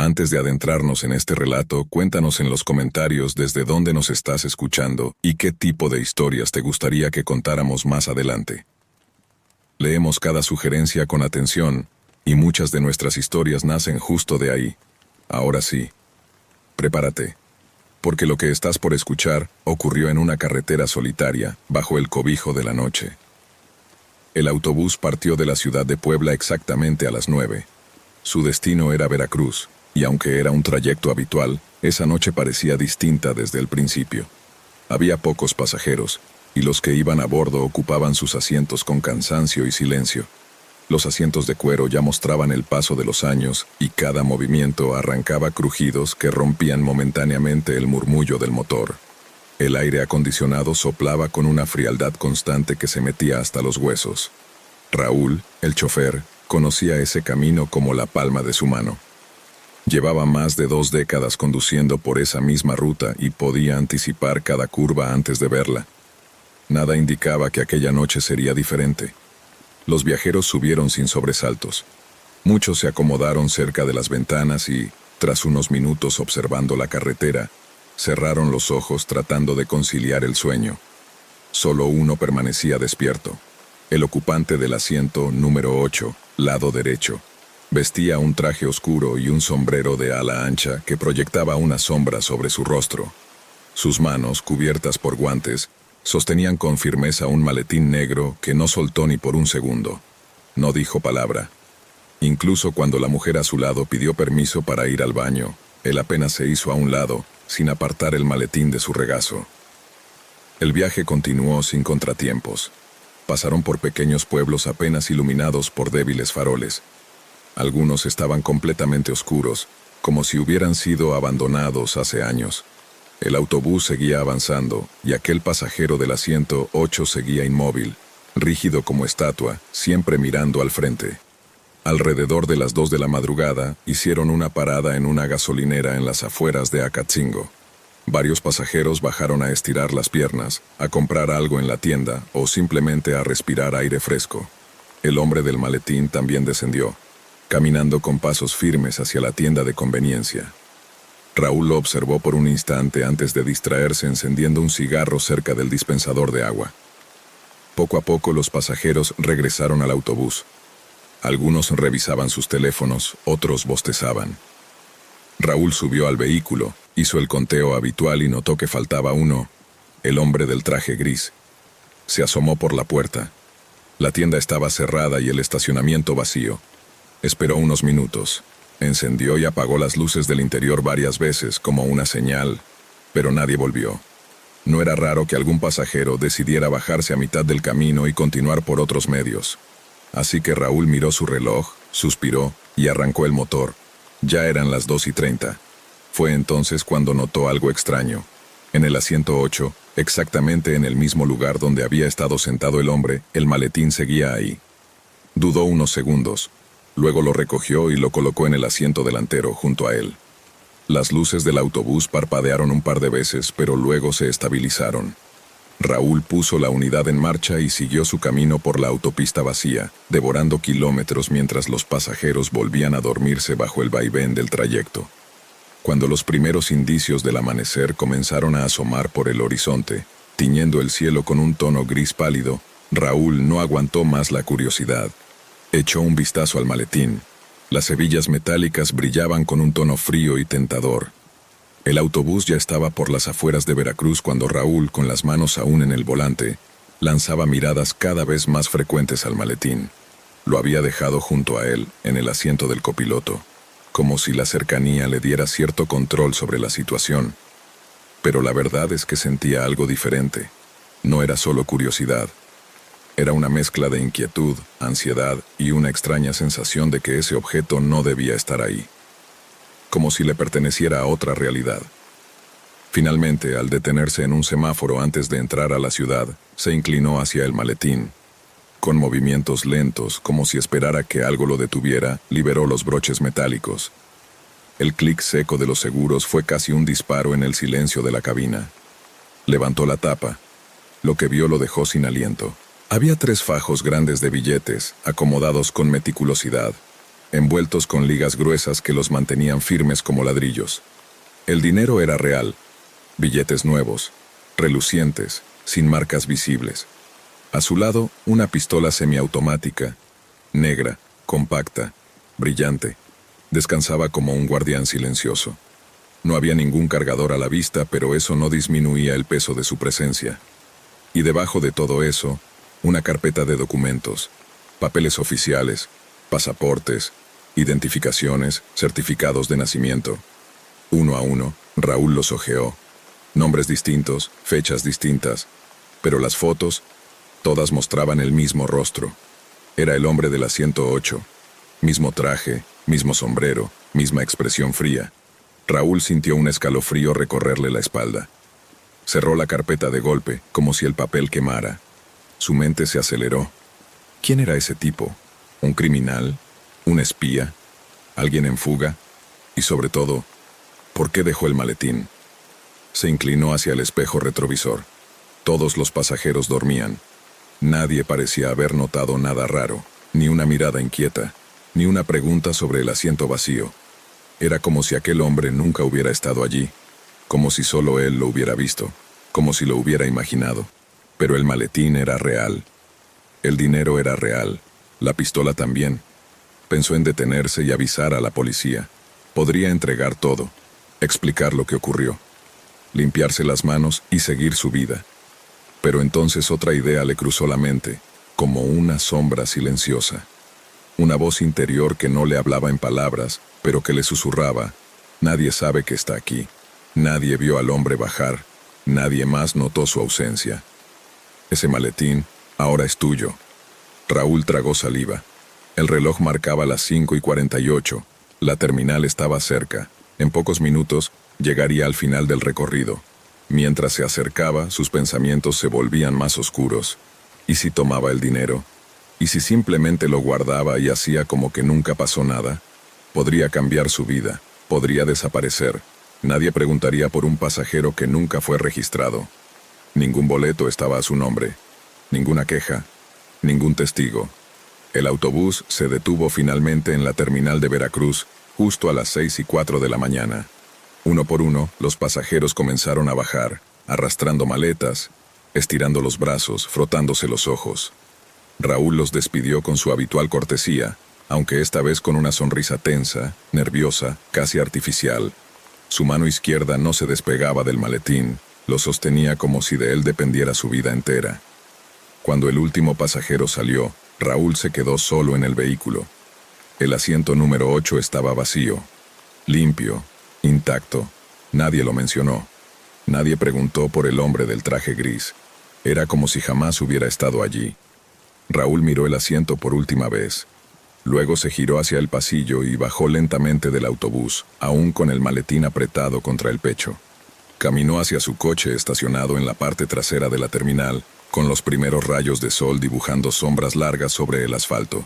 Antes de adentrarnos en este relato, cuéntanos en los comentarios desde dónde nos estás escuchando y qué tipo de historias te gustaría que contáramos más adelante. Leemos cada sugerencia con atención, y muchas de nuestras historias nacen justo de ahí. Ahora sí, prepárate, porque lo que estás por escuchar ocurrió en una carretera solitaria, bajo el cobijo de la noche. El autobús partió de la ciudad de Puebla exactamente a las 9. Su destino era Veracruz, y aunque era un trayecto habitual, esa noche parecía distinta desde el principio. Había pocos pasajeros, y los que iban a bordo ocupaban sus asientos con cansancio y silencio. Los asientos de cuero ya mostraban el paso de los años, y cada movimiento arrancaba crujidos que rompían momentáneamente el murmullo del motor. El aire acondicionado soplaba con una frialdad constante que se metía hasta los huesos. Raúl, el chofer, conocía ese camino como la palma de su mano. Llevaba más de 2 décadas conduciendo por esa misma ruta y podía anticipar cada curva antes de verla. Nada indicaba que aquella noche sería diferente. Los viajeros subieron sin sobresaltos. Muchos se acomodaron cerca de las ventanas y, tras unos minutos observando la carretera, cerraron los ojos tratando de conciliar el sueño. Solo uno permanecía despierto. El ocupante del asiento número 8, lado derecho. Vestía un traje oscuro y un sombrero de ala ancha que proyectaba una sombra sobre su rostro. Sus manos, cubiertas por guantes, sostenían con firmeza un maletín negro que no soltó ni por un segundo. No dijo palabra. Incluso cuando la mujer a su lado pidió permiso para ir al baño, él apenas se hizo a un lado, sin apartar el maletín de su regazo. El viaje continuó sin contratiempos. Pasaron por pequeños pueblos apenas iluminados por débiles faroles. Algunos estaban completamente oscuros, como si hubieran sido abandonados hace años. El autobús seguía avanzando, y aquel pasajero del asiento 8 seguía inmóvil, rígido como estatua, siempre mirando al frente. Alrededor de las 2 de la madrugada, hicieron una parada en una gasolinera en las afueras de Acatzingo. Varios pasajeros bajaron a estirar las piernas, a comprar algo en la tienda o simplemente a respirar aire fresco. El hombre del maletín también descendió, caminando con pasos firmes hacia la tienda de conveniencia. Raúl lo observó por un instante antes de distraerse encendiendo un cigarro cerca del dispensador de agua. Poco a poco los pasajeros regresaron al autobús. Algunos revisaban sus teléfonos, otros bostezaban. Raúl subió al vehículo, hizo el conteo habitual y notó que faltaba uno, el hombre del traje gris. Se asomó por la puerta. La tienda estaba cerrada y el estacionamiento vacío. Esperó unos minutos. Encendió y apagó las luces del interior varias veces como una señal, pero nadie volvió. No era raro que algún pasajero decidiera bajarse a mitad del camino y continuar por otros medios. Así que Raúl miró su reloj, suspiró y arrancó el motor. Ya eran las 2:30. Fue entonces cuando notó algo extraño. En el asiento 8, exactamente en el mismo lugar donde había estado sentado el hombre, el maletín seguía ahí. Dudó unos segundos. Luego lo recogió y lo colocó en el asiento delantero junto a él. Las luces del autobús parpadearon un par de veces, pero luego se estabilizaron. Raúl puso la unidad en marcha y siguió su camino por la autopista vacía, devorando kilómetros mientras los pasajeros volvían a dormirse bajo el vaivén del trayecto. Cuando los primeros indicios del amanecer comenzaron a asomar por el horizonte, tiñendo el cielo con un tono gris pálido, Raúl no aguantó más la curiosidad. Echó un vistazo al maletín. Las hebillas metálicas brillaban con un tono frío y tentador. El autobús ya estaba por las afueras de Veracruz cuando Raúl, con las manos aún en el volante, lanzaba miradas cada vez más frecuentes al maletín. Lo había dejado junto a él, en el asiento del copiloto, como si la cercanía le diera cierto control sobre la situación. Pero la verdad es que sentía algo diferente. No era solo curiosidad. Era una mezcla de inquietud, ansiedad y una extraña sensación de que ese objeto no debía estar ahí. Como si le perteneciera a otra realidad. Finalmente, al detenerse en un semáforo antes de entrar a la ciudad, se inclinó hacia el maletín. Con movimientos lentos, como si esperara que algo lo detuviera, liberó los broches metálicos. El clic seco de los seguros fue casi un disparo en el silencio de la cabina. Levantó la tapa. Lo que vio lo dejó sin aliento. Había 3 fajos grandes de billetes, acomodados con meticulosidad. envueltos con ligas gruesas que los mantenían firmes como ladrillos. El dinero era real, billetes nuevos, relucientes, sin marcas visibles. A su lado, una pistola semiautomática, negra, compacta, brillante, descansaba como un guardián silencioso. No había ningún cargador a la vista, pero eso no disminuía el peso de su presencia. Y debajo de todo eso, una carpeta de documentos, papeles oficiales, pasaportes, identificaciones, certificados de nacimiento. Uno a uno, Raúl los hojeó. Nombres distintos, fechas distintas, pero las fotos, todas mostraban el mismo rostro. Era el hombre de la 108. Mismo traje, mismo sombrero, misma expresión fría. Raúl sintió un escalofrío recorrerle la espalda. Cerró la carpeta de golpe, como si el papel quemara. Su mente se aceleró. ¿Quién era ese tipo? ¿Un criminal? ¿Un espía? ¿Alguien en fuga? Y sobre todo, ¿por qué dejó el maletín? Se inclinó hacia el espejo retrovisor. Todos los pasajeros dormían. Nadie parecía haber notado nada raro, ni una mirada inquieta, ni una pregunta sobre el asiento vacío. Era como si aquel hombre nunca hubiera estado allí, como si solo él lo hubiera visto, como si lo hubiera imaginado. Pero el maletín era real. El dinero era real. La pistola también. Pensó en detenerse y avisar a la policía. Podría entregar todo, explicar lo que ocurrió, limpiarse las manos y seguir su vida. Pero entonces otra idea le cruzó la mente, como una sombra silenciosa. Una voz interior que no le hablaba en palabras, pero que le susurraba: nadie sabe que está aquí. Nadie vio al hombre bajar. Nadie más notó su ausencia. Ese maletín ahora es tuyo. Raúl tragó saliva. El reloj marcaba las 5:48. La terminal estaba cerca. En pocos minutos llegaría al final del recorrido. Mientras se acercaba, sus pensamientos se volvían más oscuros. ¿Y si tomaba el dinero? ¿Y si simplemente lo guardaba y hacía como que nunca pasó nada? Podría cambiar su vida. Podría desaparecer. Nadie preguntaría por un pasajero que nunca fue registrado. Ningún boleto estaba a su nombre. Ninguna queja. Ningún testigo. El autobús se detuvo finalmente en la terminal de Veracruz, justo a las 6:04 de la mañana. Uno por uno, los pasajeros comenzaron a bajar, arrastrando maletas, estirando los brazos, frotándose los ojos. Raúl los despidió con su habitual cortesía, aunque esta vez con una sonrisa tensa, nerviosa, casi artificial. Su mano izquierda no se despegaba del maletín, lo sostenía como si de él dependiera su vida entera. Cuando el último pasajero salió, Raúl se quedó solo en el vehículo. El asiento número 8 estaba vacío, limpio, intacto. Nadie lo mencionó. Nadie preguntó por el hombre del traje gris. Era como si jamás hubiera estado allí. Raúl miró el asiento por última vez. Luego se giró hacia el pasillo y bajó lentamente del autobús, aún con el maletín apretado contra el pecho. Caminó hacia su coche estacionado en la parte trasera de la terminal, con los primeros rayos de sol dibujando sombras largas sobre el asfalto.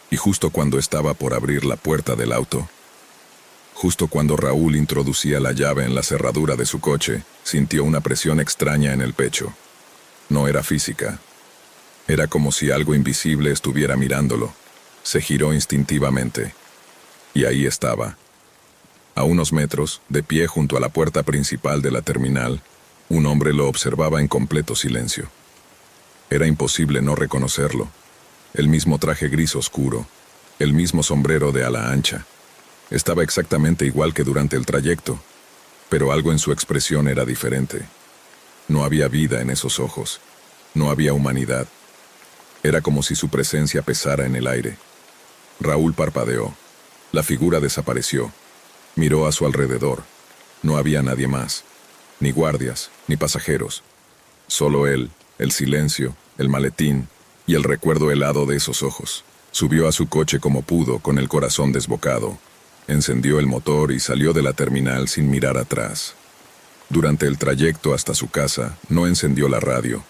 Y justo cuando estaba por abrir la puerta del auto, justo cuando Raúl introducía la llave en la cerradura de su coche, sintió una presión extraña en el pecho. No era física. Era como si algo invisible estuviera mirándolo. Se giró instintivamente. Y ahí estaba. A unos metros, de pie junto a la puerta principal de la terminal, un hombre lo observaba en completo silencio. Era imposible no reconocerlo. El mismo traje gris oscuro, el mismo sombrero de ala ancha. Estaba exactamente igual que durante el trayecto, pero algo en su expresión era diferente. No había vida en esos ojos. No había humanidad. Era como si su presencia pesara en el aire. Raúl parpadeó. La figura desapareció. Miró a su alrededor. No había nadie más. Ni guardias, ni pasajeros. Solo él, el silencio, el maletín y el recuerdo helado de esos ojos. Subió a su coche como pudo, con el corazón desbocado. Encendió el motor y salió de la terminal sin mirar atrás. Durante el trayecto hasta su casa, no encendió la radio.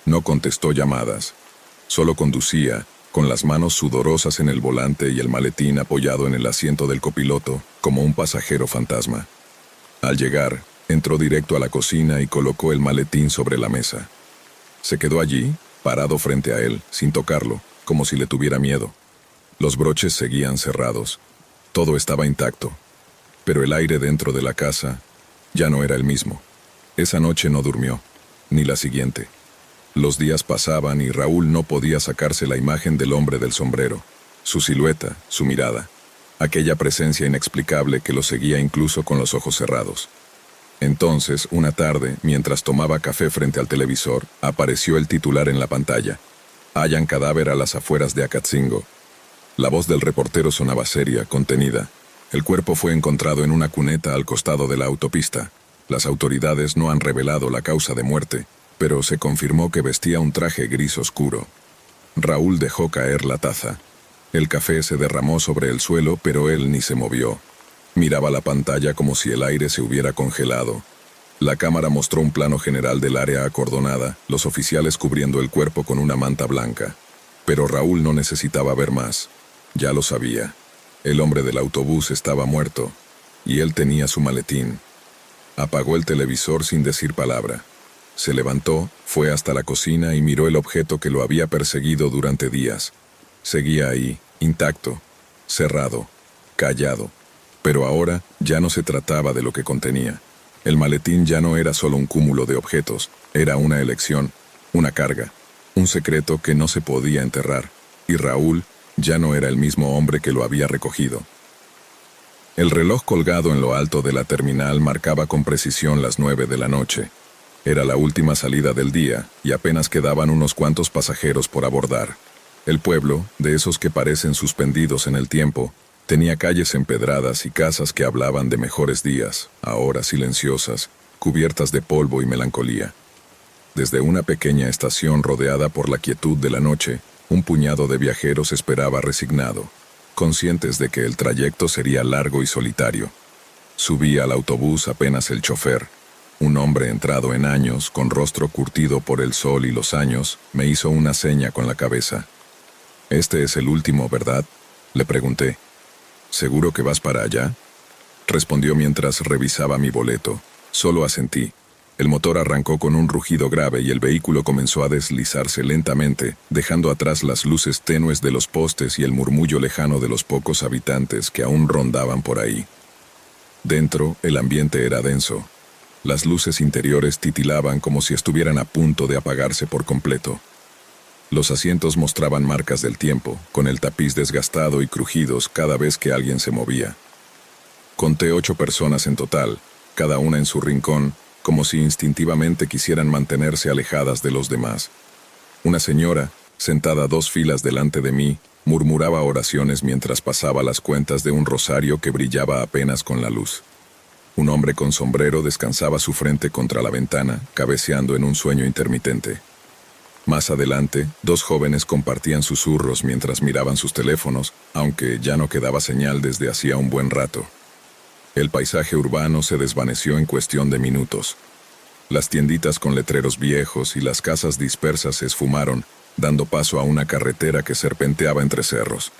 No contestó llamadas. Solo conducía, con las manos sudorosas en el volante y el maletín apoyado en el asiento del copiloto, como un pasajero fantasma. Al llegar, entró directo a la cocina y colocó el maletín sobre la mesa. Se quedó allí, parado frente a él, sin tocarlo, como si le tuviera miedo. Los broches seguían cerrados. Todo estaba intacto. Pero el aire dentro de la casa ya no era el mismo. Esa noche no durmió, ni la siguiente. Los días pasaban y Raúl no podía sacarse la imagen del hombre del sombrero, su silueta, su mirada, aquella presencia inexplicable que lo seguía incluso con los ojos cerrados. Entonces, una tarde, mientras tomaba café frente al televisor, apareció el titular en la pantalla. Hallan cadáver a las afueras de Acatzingo. La voz del reportero sonaba seria, contenida. El cuerpo fue encontrado en una cuneta al costado de la autopista. Las autoridades no han revelado la causa de muerte, pero se confirmó que vestía un traje gris oscuro. Raúl dejó caer la taza. El café se derramó sobre el suelo, pero él ni se movió. Miraba la pantalla como si el aire se hubiera congelado. La cámara mostró un plano general del área acordonada, los oficiales cubriendo el cuerpo con una manta blanca. Pero Raúl no necesitaba ver más. Ya lo sabía. El hombre del autobús estaba muerto, y él tenía su maletín. Apagó el televisor sin decir palabra. Se levantó, fue hasta la cocina y miró el objeto que lo había perseguido durante días. Seguía ahí, intacto, cerrado, callado. Pero ahora ya no se trataba de lo que contenía. El maletín ya no era solo un cúmulo de objetos, era una elección, una carga, un secreto que no se podía enterrar. Y Raúl ya no era el mismo hombre que lo había recogido. El reloj colgado en lo alto de la terminal marcaba con precisión las 9 de la noche. Era la última salida del día y apenas quedaban unos cuantos pasajeros por abordar. El pueblo, de esos que parecen suspendidos en el tiempo, tenía calles empedradas y casas que hablaban de mejores días, ahora silenciosas, cubiertas de polvo y melancolía. Desde una pequeña estación rodeada por la quietud de la noche, un puñado de viajeros esperaba resignado, conscientes de que el trayecto sería largo y solitario. Subí al autobús apenas el chofer. Un hombre entrado en años, con rostro curtido por el sol y los años, me hizo una seña con la cabeza. «¿Este es el último, verdad?», le pregunté. «¿Seguro que vas para allá?», respondió mientras revisaba mi boleto. Solo asentí. El motor arrancó con un rugido grave y el vehículo comenzó a deslizarse lentamente, dejando atrás las luces tenues de los postes y el murmullo lejano de los pocos habitantes que aún rondaban por ahí. Dentro, el ambiente era denso. Las luces interiores titilaban como si estuvieran a punto de apagarse por completo. Los asientos mostraban marcas del tiempo, con el tapiz desgastado y crujidos cada vez que alguien se movía. Conté 8 personas en total, cada una en su rincón, como si instintivamente quisieran mantenerse alejadas de los demás. Una señora, sentada 2 filas delante de mí, murmuraba oraciones mientras pasaba las cuentas de un rosario que brillaba apenas con la luz. Un hombre con sombrero descansaba su frente contra la ventana, cabeceando en un sueño intermitente. Más adelante, 2 jóvenes compartían susurros mientras miraban sus teléfonos, aunque ya no quedaba señal desde hacía un buen rato. El paisaje urbano se desvaneció en cuestión de minutos. Las tienditas con letreros viejos y las casas dispersas se esfumaron, dando paso a una carretera que serpenteaba entre cerros.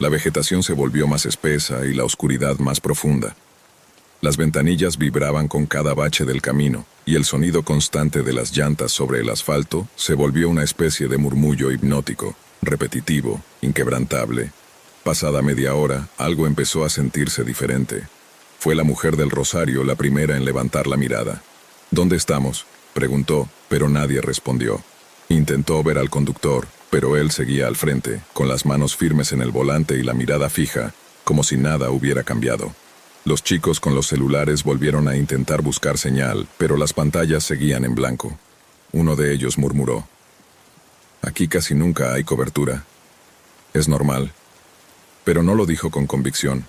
La vegetación se volvió más espesa y la oscuridad más profunda. Las ventanillas vibraban con cada bache del camino, y el sonido constante de las llantas sobre el asfalto se volvió una especie de murmullo hipnótico, repetitivo, inquebrantable. Pasada media hora, algo empezó a sentirse diferente. Fue la mujer del rosario la primera en levantar la mirada. «¿Dónde estamos?», preguntó, pero nadie respondió. Intentó ver al conductor, pero él seguía al frente, con las manos firmes en el volante y la mirada fija, como si nada hubiera cambiado. Los chicos con los celulares volvieron a intentar buscar señal, pero las pantallas seguían en blanco. Uno de ellos murmuró: «Aquí casi nunca hay cobertura. Es normal». Pero no lo dijo con convicción.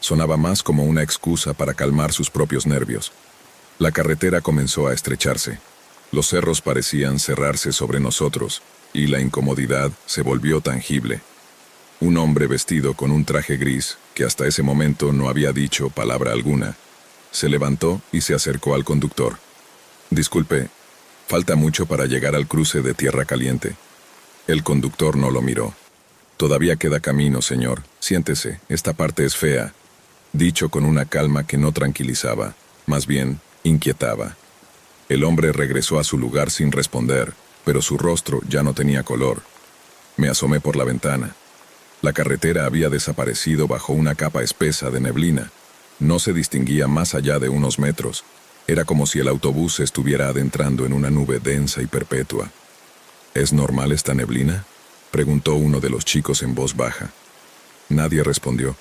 Sonaba más como una excusa para calmar sus propios nervios. La carretera comenzó a estrecharse. Los cerros parecían cerrarse sobre nosotros, y la incomodidad se volvió tangible. Un hombre vestido con un traje gris, que hasta ese momento no había dicho palabra alguna, se levantó y se acercó al conductor. «Disculpe, falta mucho para llegar al cruce de Tierra Caliente». El conductor no lo miró. «Todavía queda camino, señor. Siéntese, esta parte es fea», dicho con una calma que no tranquilizaba, más bien inquietaba. El hombre regresó a su lugar sin responder, pero su rostro ya no tenía color. Me asomé por la ventana. La carretera había desaparecido bajo una capa espesa de neblina. No se distinguía más allá de unos metros. Era como si el autobús se estuviera adentrando en una nube densa y perpetua. ¿Es normal esta neblina?, preguntó uno de los chicos en voz baja. Nadie respondió.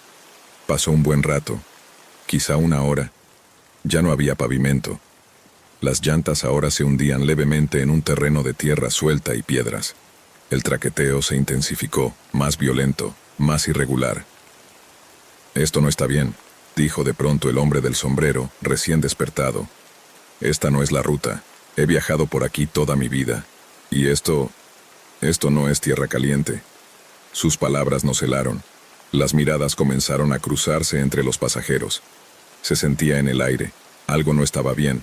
Pasó un buen rato, quizá una hora. Ya no había pavimento. Las llantas ahora se hundían levemente en un terreno de tierra suelta y piedras. El traqueteo se intensificó, más violento, más irregular. «Esto no está bien», dijo de pronto el hombre del sombrero, recién despertado. «Esta no es la ruta. He viajado por aquí toda mi vida. Y esto no es tierra caliente». Sus palabras nos helaron. Las miradas comenzaron a cruzarse entre los pasajeros. Se sentía en el aire. Algo no estaba bien.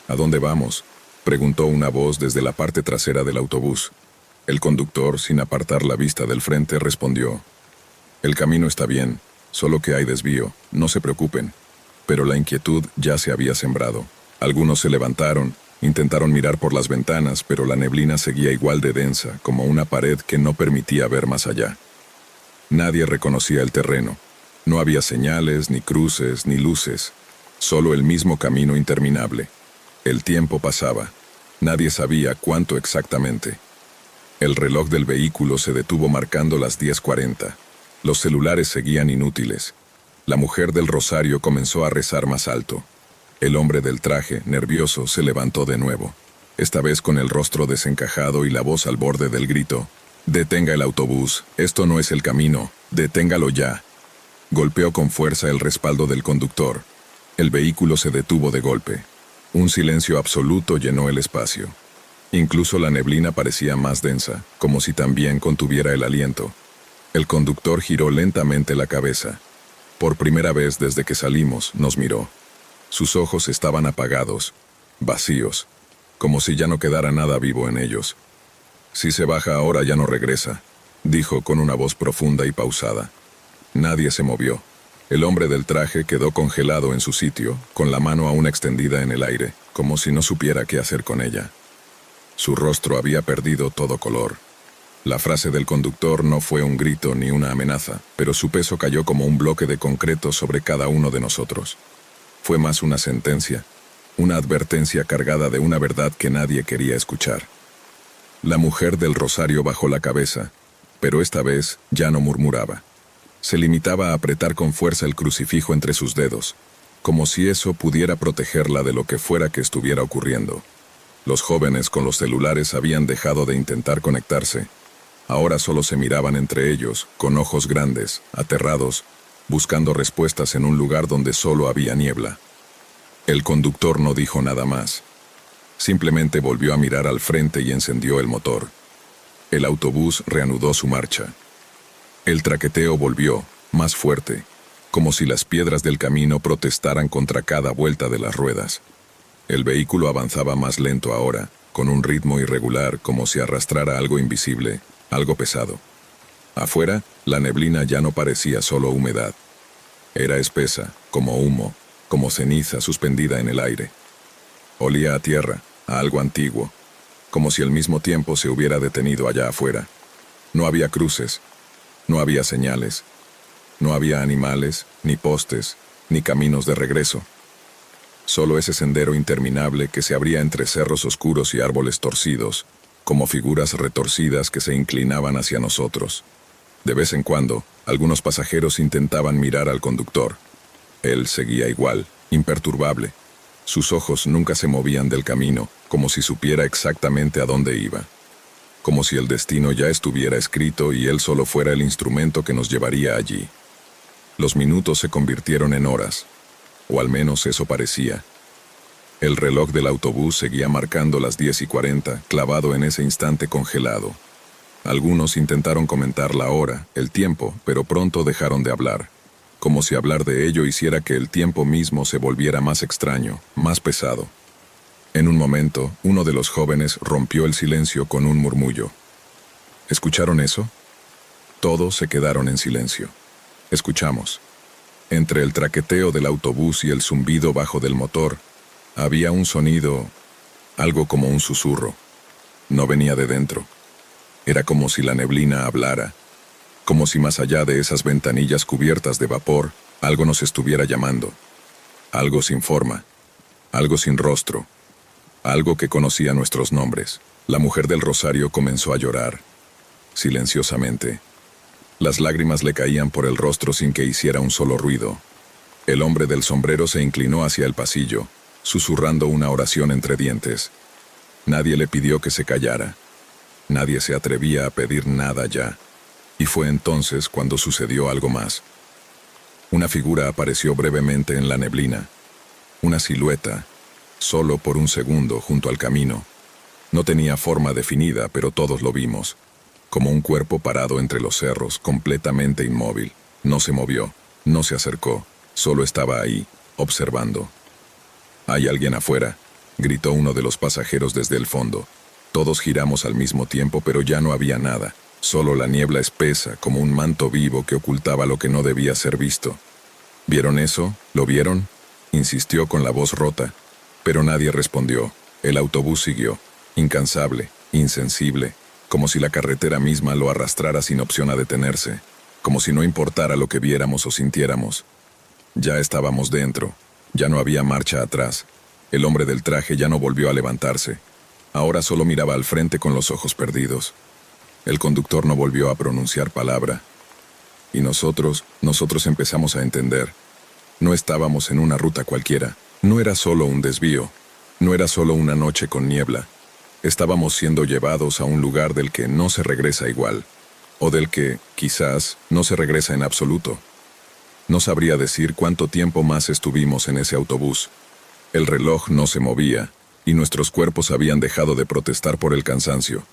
«¿A dónde vamos?», preguntó una voz desde la parte trasera del autobús. El conductor, sin apartar la vista del frente, respondió: «El camino está bien, solo que hay desvío, no se preocupen». Pero la inquietud ya se había sembrado. Algunos se levantaron, intentaron mirar por las ventanas, pero la neblina seguía igual de densa, como una pared que no permitía ver más allá. Nadie reconocía el terreno. No había señales, ni cruces, ni luces. Solo el mismo camino interminable. El tiempo pasaba. Nadie sabía cuánto exactamente. El reloj del vehículo se detuvo marcando las 10:40. Los celulares seguían inútiles. La mujer del rosario comenzó a rezar más alto. El hombre del traje, nervioso, se levantó de nuevo. Esta vez con el rostro desencajado y la voz al borde del grito. «Detenga el autobús, esto no es el camino, deténgalo ya». Golpeó con fuerza el respaldo del conductor. El vehículo se detuvo de golpe. Un silencio absoluto llenó el espacio. Incluso la neblina parecía más densa, como si también contuviera el aliento. El conductor giró lentamente la cabeza. Por primera vez desde que salimos, nos miró. Sus ojos estaban apagados, vacíos, como si ya no quedara nada vivo en ellos. «Si se baja ahora ya no regresa», dijo con una voz profunda y pausada. Nadie se movió. El hombre del traje quedó congelado en su sitio, con la mano aún extendida en el aire, como si no supiera qué hacer con ella. Su rostro había perdido todo color. La frase del conductor no fue un grito ni una amenaza, pero su peso cayó como un bloque de concreto sobre cada uno de nosotros. Fue más una sentencia, una advertencia cargada de una verdad que nadie quería escuchar. La mujer del rosario bajó la cabeza, pero esta vez ya no murmuraba. Se limitaba a apretar con fuerza el crucifijo entre sus dedos, como si eso pudiera protegerla de lo que fuera que estuviera ocurriendo. Los jóvenes con los celulares habían dejado de intentar conectarse. Ahora solo se miraban entre ellos, con ojos grandes, aterrados, buscando respuestas en un lugar donde solo había niebla. El conductor no dijo nada más. Simplemente volvió a mirar al frente y encendió el motor. El autobús reanudó su marcha. El traqueteo volvió, más fuerte, como si las piedras del camino protestaran contra cada vuelta de las ruedas. El vehículo avanzaba más lento ahora, con un ritmo irregular, como si arrastrara algo invisible, algo pesado. Afuera, la neblina ya no parecía solo humedad. Era espesa, como humo, como ceniza suspendida en el aire. Olía a tierra, a algo antiguo, como si el mismo tiempo se hubiera detenido allá afuera. No había cruces, no había señales, no había animales, ni postes, ni caminos de regreso. Solo ese sendero interminable que se abría entre cerros oscuros y árboles torcidos, como figuras retorcidas que se inclinaban hacia nosotros. De vez en cuando, algunos pasajeros intentaban mirar al conductor. Él seguía igual, imperturbable. Sus ojos nunca se movían del camino, como si supiera exactamente a dónde iba. Como si el destino ya estuviera escrito y él solo fuera el instrumento que nos llevaría allí. Los minutos se convirtieron en horas. O al menos eso parecía. El reloj del autobús seguía marcando las 10:40, clavado en ese instante congelado. Algunos intentaron comentar la hora, el tiempo, pero pronto dejaron de hablar. Como si hablar de ello hiciera que el tiempo mismo se volviera más extraño, más pesado. En un momento, uno de los jóvenes rompió el silencio con un murmullo. ¿Escucharon eso? Todos se quedaron en silencio. Escuchamos. Entre el traqueteo del autobús y el zumbido bajo del motor, había un sonido, algo como un susurro. No venía de dentro. Era como si la neblina hablara, como si más allá de esas ventanillas cubiertas de vapor, algo nos estuviera llamando. Algo sin forma, algo sin rostro, algo que conocía nuestros nombres. La mujer del rosario comenzó a llorar, silenciosamente. Las lágrimas le caían por el rostro sin que hiciera un solo ruido. El hombre del sombrero se inclinó hacia el pasillo, susurrando una oración entre dientes. Nadie le pidió que se callara. Nadie se atrevía a pedir nada ya. Y fue entonces cuando sucedió algo más. Una figura apareció brevemente en la neblina. Una silueta, solo por un segundo junto al camino. No tenía forma definida, pero todos lo vimos. Como un cuerpo parado entre los cerros, completamente inmóvil. No se movió, no se acercó, solo estaba ahí, observando. «¿Hay alguien afuera?», gritó uno de los pasajeros desde el fondo. Todos giramos al mismo tiempo, pero ya no había nada. Solo la niebla espesa, como un manto vivo que ocultaba lo que no debía ser visto. «¿Vieron eso? ¿Lo vieron?», insistió con la voz rota, pero nadie respondió. El autobús siguió, incansable, insensible, como si la carretera misma lo arrastrara sin opción a detenerse, como si no importara lo que viéramos o sintiéramos. Ya estábamos dentro, ya no había marcha atrás. El hombre del traje ya no volvió a levantarse. Ahora solo miraba al frente con los ojos perdidos. El conductor no volvió a pronunciar palabra. Y nosotros empezamos a entender. No estábamos en una ruta cualquiera. No era solo un desvío. No era solo una noche con niebla. Estábamos siendo llevados a un lugar del que no se regresa igual. O del que, quizás, no se regresa en absoluto. No sabría decir cuánto tiempo más estuvimos en ese autobús. El reloj no se movía, y nuestros cuerpos habían dejado de protestar por el cansancio.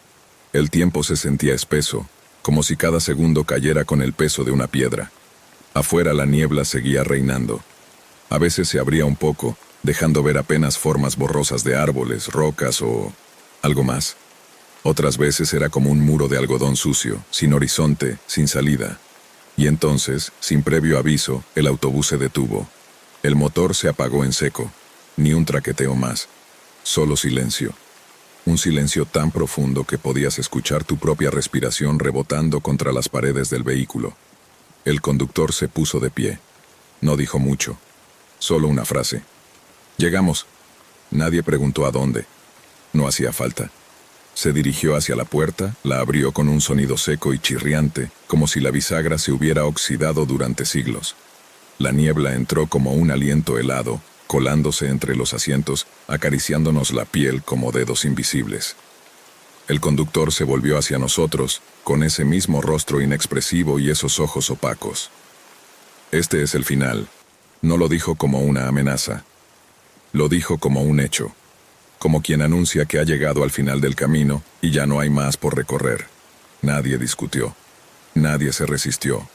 El tiempo se sentía espeso, como si cada segundo cayera con el peso de una piedra. Afuera la niebla seguía reinando. A veces se abría un poco, dejando ver apenas formas borrosas de árboles, rocas o algo más. Otras veces era como un muro de algodón sucio, sin horizonte, sin salida. Y entonces, sin previo aviso, el autobús se detuvo. El motor se apagó en seco. Ni un traqueteo más. Solo silencio. Un silencio tan profundo que podías escuchar tu propia respiración rebotando contra las paredes del vehículo. El conductor se puso de pie. No dijo mucho. Solo una frase. «Llegamos». Nadie preguntó a dónde. No hacía falta. Se dirigió hacia la puerta, la abrió con un sonido seco y chirriante, como si la bisagra se hubiera oxidado durante siglos. La niebla entró como un aliento helado, colándose entre los asientos, acariciándonos la piel como dedos invisibles. El conductor se volvió hacia nosotros, con ese mismo rostro inexpresivo y esos ojos opacos. «Este es el final». No lo dijo como una amenaza. Lo dijo como un hecho. Como quien anuncia que ha llegado al final del camino y ya no hay más por recorrer. Nadie discutió. Nadie se resistió.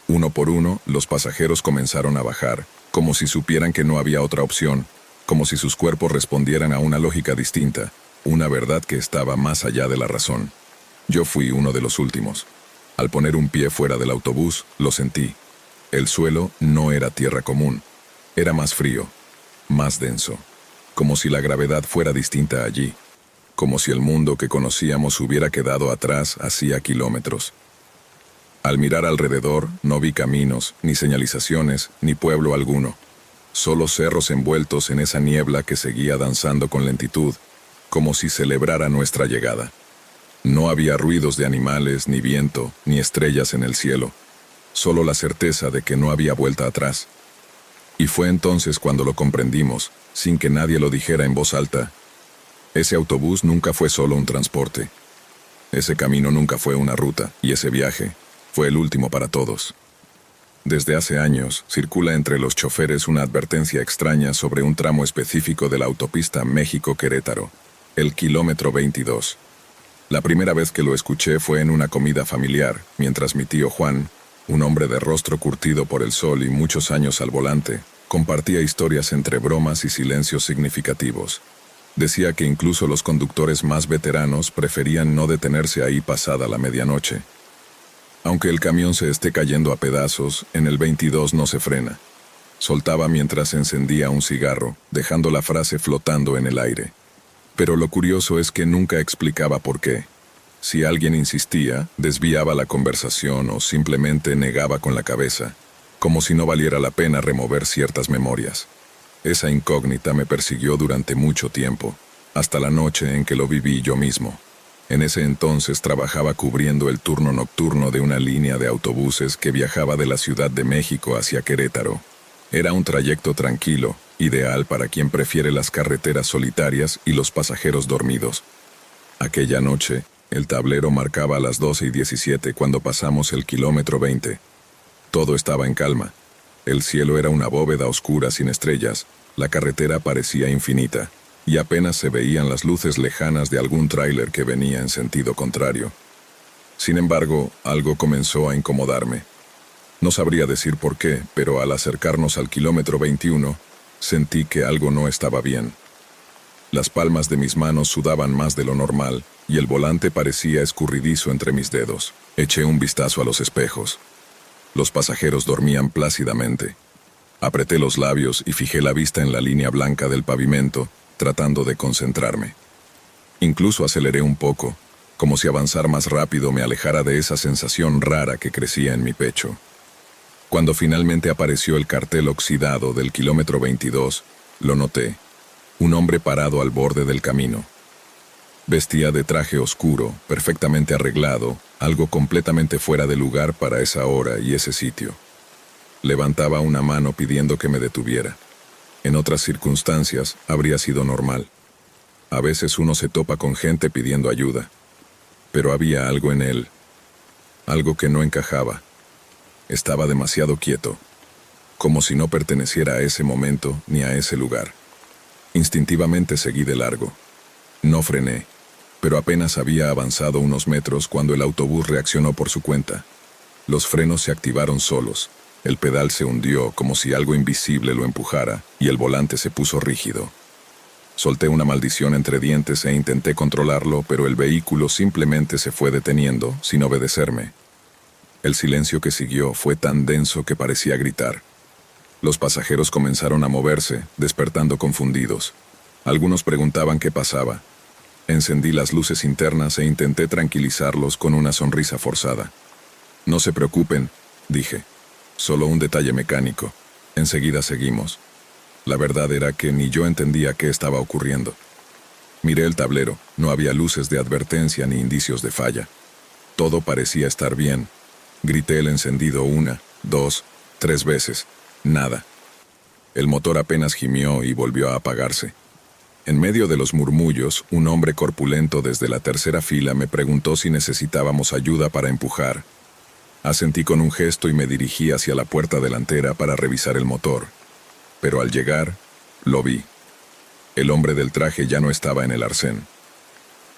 Uno por uno, los pasajeros comenzaron a bajar, como si supieran que no había otra opción, como si sus cuerpos respondieran a una lógica distinta, una verdad que estaba más allá de la razón. Yo fui uno de los últimos. Al poner un pie fuera del autobús, lo sentí. El suelo no era tierra común. Era más frío, más denso. Como si la gravedad fuera distinta allí, como si el mundo que conocíamos hubiera quedado atrás hacía kilómetros. Al mirar alrededor, no vi caminos, ni señalizaciones, ni pueblo alguno. Solo cerros envueltos en esa niebla que seguía danzando con lentitud, como si celebrara nuestra llegada. No había ruidos de animales, ni viento, ni estrellas en el cielo. Solo la certeza de que no había vuelta atrás. Y fue entonces cuando lo comprendimos, sin que nadie lo dijera en voz alta. Ese autobús nunca fue solo un transporte. Ese camino nunca fue una ruta, y ese viaje fue el último para todos. Desde hace años, circula entre los choferes una advertencia extraña sobre un tramo específico de la autopista México-Querétaro, el kilómetro 22. La primera vez que lo escuché fue en una comida familiar, mientras mi tío Juan, un hombre de rostro curtido por el sol y muchos años al volante, compartía historias entre bromas y silencios significativos. Decía que incluso los conductores más veteranos preferían no detenerse ahí pasada la medianoche. Aunque el camión se esté cayendo a pedazos, en el 22 no se frena. Soltaba mientras encendía un cigarro, dejando la frase flotando en el aire. Pero lo curioso es que nunca explicaba por qué. Si alguien insistía, desviaba la conversación o simplemente negaba con la cabeza, como si no valiera la pena remover ciertas memorias. Esa incógnita me persiguió durante mucho tiempo, hasta la noche en que lo viví yo mismo. En ese entonces trabajaba cubriendo el turno nocturno de una línea de autobuses que viajaba de la Ciudad de México hacia Querétaro. Era un trayecto tranquilo, ideal para quien prefiere las carreteras solitarias y los pasajeros dormidos. Aquella noche, el tablero marcaba las 12:17 cuando pasamos el kilómetro 20. Todo estaba en calma. El cielo era una bóveda oscura sin estrellas, la carretera parecía infinita, y apenas se veían las luces lejanas de algún tráiler que venía en sentido contrario. Sin embargo, algo comenzó a incomodarme. No sabría decir por qué, pero al acercarnos al kilómetro 21, sentí que algo no estaba bien. Las palmas de mis manos sudaban más de lo normal, y el volante parecía escurridizo entre mis dedos. Eché un vistazo a los espejos. Los pasajeros dormían plácidamente. Apreté los labios y fijé la vista en la línea blanca del pavimento, tratando de concentrarme. Incluso aceleré un poco, como si avanzar más rápido me alejara de esa sensación rara que crecía en mi pecho. Cuando finalmente apareció el cartel oxidado del kilómetro 22, lo noté. Un hombre parado al borde del camino. Vestía de traje oscuro, perfectamente arreglado, algo completamente fuera de lugar para esa hora y ese sitio. Levantaba una mano pidiendo que me detuviera. En otras circunstancias, habría sido normal. A veces uno se topa con gente pidiendo ayuda. Pero había algo en él. Algo que no encajaba. Estaba demasiado quieto. Como si no perteneciera a ese momento ni a ese lugar. Instintivamente seguí de largo. No frené, pero apenas había avanzado unos metros cuando el autobús reaccionó por su cuenta. Los frenos se activaron solos, el pedal se hundió como si algo invisible lo empujara y el volante se puso rígido. Solté una maldición entre dientes e intenté controlarlo, pero el vehículo simplemente se fue deteniendo, sin obedecerme. El silencio que siguió fue tan denso que parecía gritar. Los pasajeros comenzaron a moverse, despertando confundidos. Algunos preguntaban qué pasaba. Encendí las luces internas e intenté tranquilizarlos con una sonrisa forzada. No se preocupen, dije. Solo un detalle mecánico. Enseguida seguimos. La verdad era que ni yo entendía qué estaba ocurriendo. Miré el tablero, no había luces de advertencia ni indicios de falla. Todo parecía estar bien. Grité el encendido 1, 2, 3 veces. Nada. El motor apenas gimió y volvió a apagarse. En medio de los murmullos, un hombre corpulento desde la tercera fila me preguntó si necesitábamos ayuda para empujar. Asentí con un gesto y me dirigí hacia la puerta delantera para revisar el motor. Pero al llegar, lo vi. El hombre del traje ya no estaba en el arcén.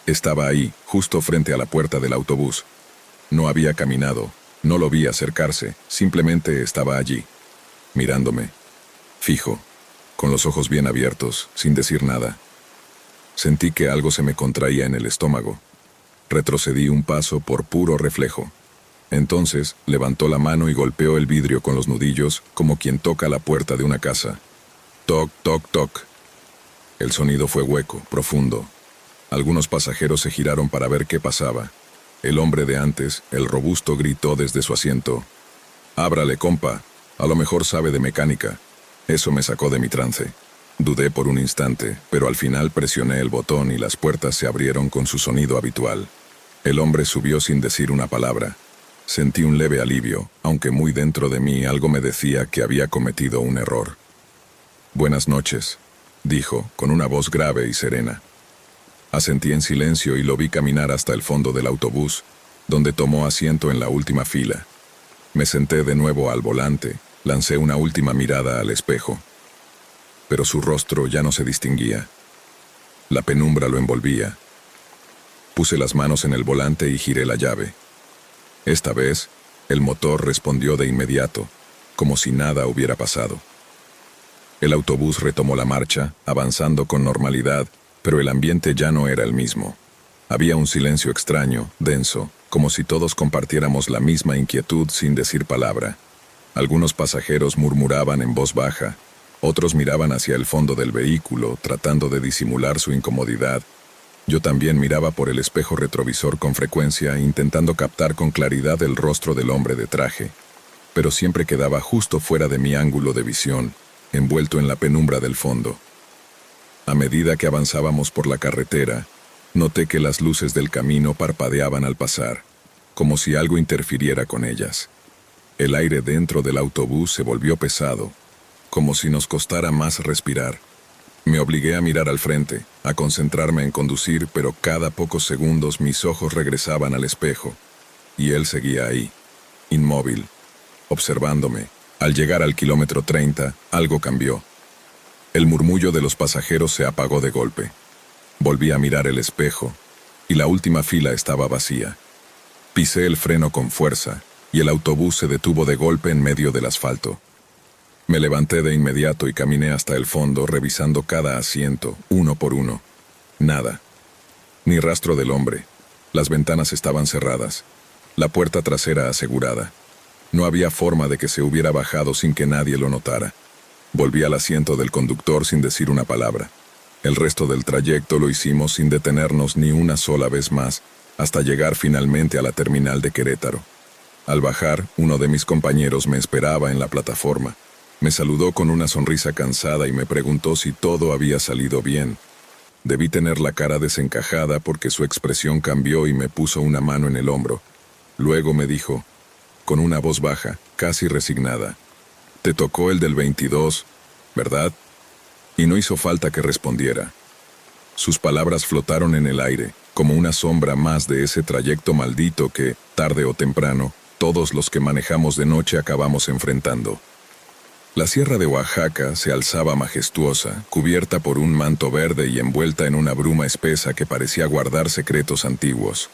Estaba ahí, justo frente a la puerta del autobús. No había caminado, no lo vi acercarse, simplemente estaba allí, mirándome, fijo, con los ojos bien abiertos, sin decir nada. Sentí que algo se me contraía en el estómago. Retrocedí un paso por puro reflejo. Entonces, levantó la mano y golpeó el vidrio con los nudillos, como quien toca la puerta de una casa. Toc, toc, toc. El sonido fue hueco, profundo. Algunos pasajeros se giraron para ver qué pasaba. El hombre de antes, el robusto, gritó desde su asiento. «Ábrale, compa. A lo mejor sabe de mecánica». Eso me sacó de mi trance. Dudé por un instante, pero al final presioné el botón y las puertas se abrieron con su sonido habitual. El hombre subió sin decir una palabra. Sentí un leve alivio, aunque muy dentro de mí algo me decía que había cometido un error. «Buenas noches», dijo, con una voz grave y serena. Asentí en silencio y lo vi caminar hasta el fondo del autobús, donde tomó asiento en la última fila. Me senté de nuevo al volante, lancé una última mirada al espejo. Pero su rostro ya no se distinguía. La penumbra lo envolvía. Puse las manos en el volante y giré la llave. Esta vez, el motor respondió de inmediato, como si nada hubiera pasado. El autobús retomó la marcha, avanzando con normalidad, pero el ambiente ya no era el mismo. Había un silencio extraño, denso, como si todos compartiéramos la misma inquietud sin decir palabra. Algunos pasajeros murmuraban en voz baja, otros miraban hacia el fondo del vehículo, tratando de disimular su incomodidad, Yo también miraba por el espejo retrovisor con frecuencia, intentando captar con claridad el rostro del hombre de traje, pero siempre quedaba justo fuera de mi ángulo de visión, envuelto en la penumbra del fondo. A medida que avanzábamos por la carretera, noté que las luces del camino parpadeaban al pasar, como si algo interfiriera con ellas. El aire dentro del autobús se volvió pesado, como si nos costara más respirar. Me obligué a mirar al frente, a concentrarme en conducir, pero cada pocos segundos mis ojos regresaban al espejo, y él seguía ahí, inmóvil, observándome. Al llegar al kilómetro 30, algo cambió. El murmullo de los pasajeros se apagó de golpe. Volví a mirar el espejo, y la última fila estaba vacía. Pisé el freno con fuerza, y el autobús se detuvo de golpe en medio del asfalto. Me levanté de inmediato y caminé hasta el fondo, revisando cada asiento, uno por uno. Nada. Ni rastro del hombre. Las ventanas estaban cerradas. La puerta trasera asegurada. No había forma de que se hubiera bajado sin que nadie lo notara. Volví al asiento del conductor sin decir una palabra. El resto del trayecto lo hicimos sin detenernos ni una sola vez más, hasta llegar finalmente a la terminal de Querétaro. Al bajar, uno de mis compañeros me esperaba en la plataforma. Me saludó con una sonrisa cansada y me preguntó si todo había salido bien. Debí tener la cara desencajada porque su expresión cambió y me puso una mano en el hombro. Luego me dijo, con una voz baja, casi resignada, «Te tocó el del 22, ¿verdad?» Y no hizo falta que respondiera. Sus palabras flotaron en el aire, como una sombra más de ese trayecto maldito que, tarde o temprano, todos los que manejamos de noche acabamos enfrentando. La sierra de Oaxaca se alzaba majestuosa, cubierta por un manto verde y envuelta en una bruma espesa que parecía guardar secretos antiguos.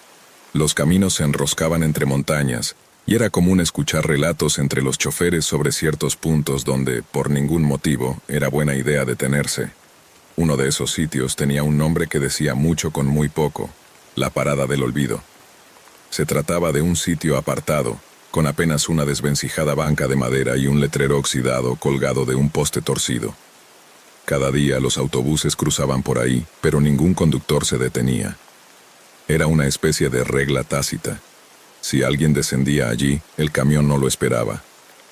Los caminos se enroscaban entre montañas, y era común escuchar relatos entre los choferes sobre ciertos puntos donde, por ningún motivo, era buena idea detenerse. Uno de esos sitios tenía un nombre que decía mucho con muy poco: la Parada del Olvido. Se trataba de un sitio apartado, con apenas una desvencijada banca de madera y un letrero oxidado colgado de un poste torcido. Cada día los autobuses cruzaban por ahí, pero ningún conductor se detenía. Era una especie de regla tácita. Si alguien descendía allí, el camión no lo esperaba.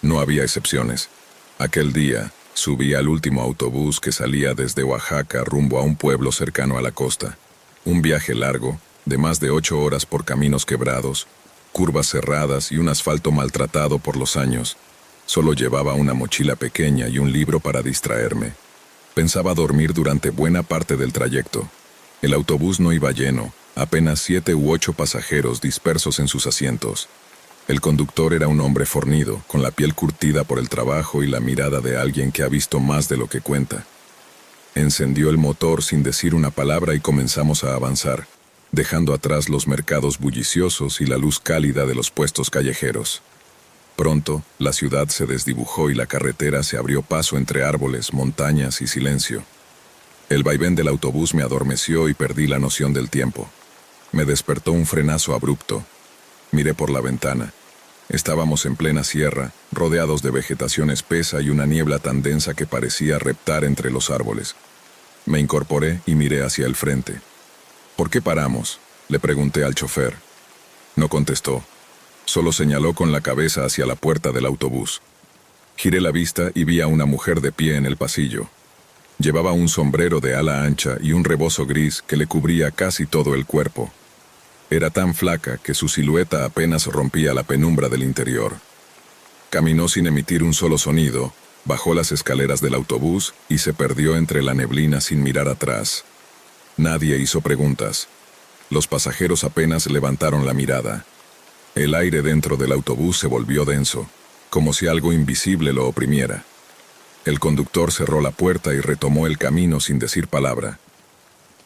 No había excepciones. Aquel día, subí al último autobús que salía desde Oaxaca rumbo a un pueblo cercano a la costa. Un viaje largo, de más de 8 horas por caminos quebrados, curvas cerradas y un asfalto maltratado por los años. Solo llevaba una mochila pequeña y un libro para distraerme. Pensaba dormir durante buena parte del trayecto. El autobús no iba lleno, apenas 7 u 8 pasajeros dispersos en sus asientos. El conductor era un hombre fornido, con la piel curtida por el trabajo y la mirada de alguien que ha visto más de lo que cuenta. Encendió el motor sin decir una palabra y comenzamos a avanzar, dejando atrás los mercados bulliciosos y la luz cálida de los puestos callejeros. Pronto, la ciudad se desdibujó y la carretera se abrió paso entre árboles, montañas y silencio. El vaivén del autobús me adormeció y perdí la noción del tiempo. Me despertó un frenazo abrupto. Miré por la ventana. Estábamos en plena sierra, rodeados de vegetación espesa y una niebla tan densa que parecía reptar entre los árboles. Me incorporé y miré hacia el frente. «¿Por qué paramos?», le pregunté al chofer. No contestó. Solo señaló con la cabeza hacia la puerta del autobús. Giré la vista y vi a una mujer de pie en el pasillo. Llevaba un sombrero de ala ancha y un rebozo gris que le cubría casi todo el cuerpo. Era tan flaca que su silueta apenas rompía la penumbra del interior. Caminó sin emitir un solo sonido, bajó las escaleras del autobús y se perdió entre la neblina sin mirar atrás. Nadie hizo preguntas. Los pasajeros apenas levantaron la mirada. El aire dentro del autobús se volvió denso, como si algo invisible lo oprimiera. El conductor cerró la puerta y retomó el camino sin decir palabra.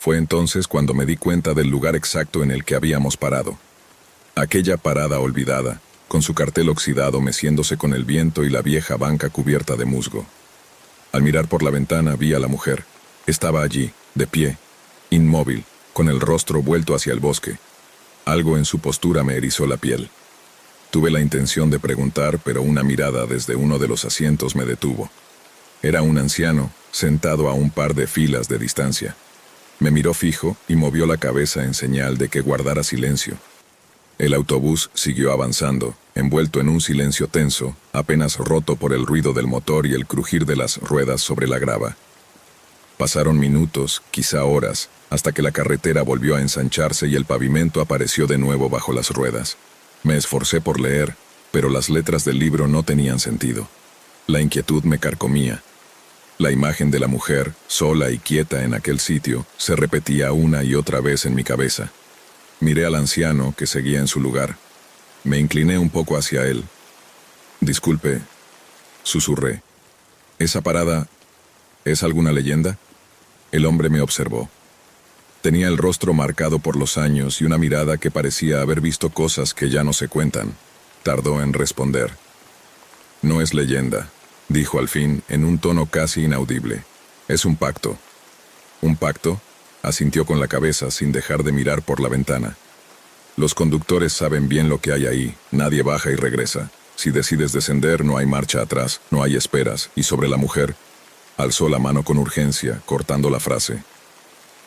Fue entonces cuando me di cuenta del lugar exacto en el que habíamos parado. Aquella parada olvidada, con su cartel oxidado meciéndose con el viento y la vieja banca cubierta de musgo. Al mirar por la ventana vi a la mujer. Estaba allí, de pie, inmóvil, con el rostro vuelto hacia el bosque. Algo en su postura me erizó la piel. Tuve la intención de preguntar, pero una mirada desde uno de los asientos me detuvo. Era un anciano, sentado a un par de filas de distancia. Me miró fijo y movió la cabeza en señal de que guardara silencio. El autobús siguió avanzando, envuelto en un silencio tenso, apenas roto por el ruido del motor y el crujir de las ruedas sobre la grava. Pasaron minutos, quizá horas, hasta que la carretera volvió a ensancharse y el pavimento apareció de nuevo bajo las ruedas. Me esforcé por leer, pero las letras del libro no tenían sentido. La inquietud me carcomía. La imagen de la mujer, sola y quieta en aquel sitio, se repetía una y otra vez en mi cabeza. Miré al anciano, que seguía en su lugar. Me incliné un poco hacia él. «Disculpe», susurré. «¿Esa parada es alguna leyenda?» El hombre me observó. Tenía el rostro marcado por los años y una mirada que parecía haber visto cosas que ya no se cuentan. Tardó en responder. «No es leyenda», dijo al fin, en un tono casi inaudible. «Es un pacto». «¿Un pacto?», asintió con la cabeza sin dejar de mirar por la ventana. «Los conductores saben bien lo que hay ahí, nadie baja y regresa. Si decides descender, no hay marcha atrás, no hay esperas, y sobre la mujer...» Alzó la mano con urgencia, cortando la frase.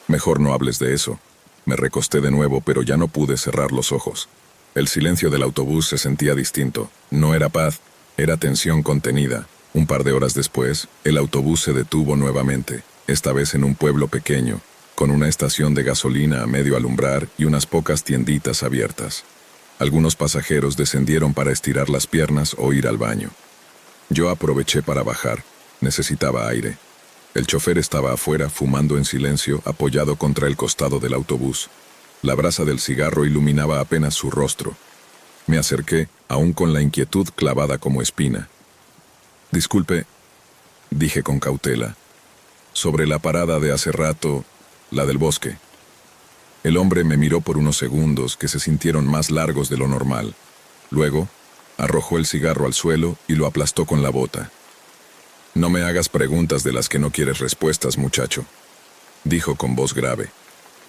«Mejor no hables de eso». Me recosté de nuevo, pero ya no pude cerrar los ojos. El silencio del autobús se sentía distinto. No era paz, era tensión contenida. Un par de horas después, el autobús se detuvo nuevamente, esta vez en un pueblo pequeño, con una estación de gasolina a medio alumbrar y unas pocas tienditas abiertas. Algunos pasajeros descendieron para estirar las piernas o ir al baño. Yo aproveché para bajar. Necesitaba aire. El chofer estaba afuera, fumando en silencio, apoyado contra el costado del autobús. La brasa del cigarro iluminaba apenas su rostro. Me acerqué, aún con la inquietud clavada como espina. «Disculpe», dije con cautela, «sobre la parada de hace rato, la del bosque». El hombre me miró por unos segundos que se sintieron más largos de lo normal. Luego, arrojó el cigarro al suelo y lo aplastó con la bota. «No me hagas preguntas de las que no quieres respuestas, muchacho», dijo con voz grave.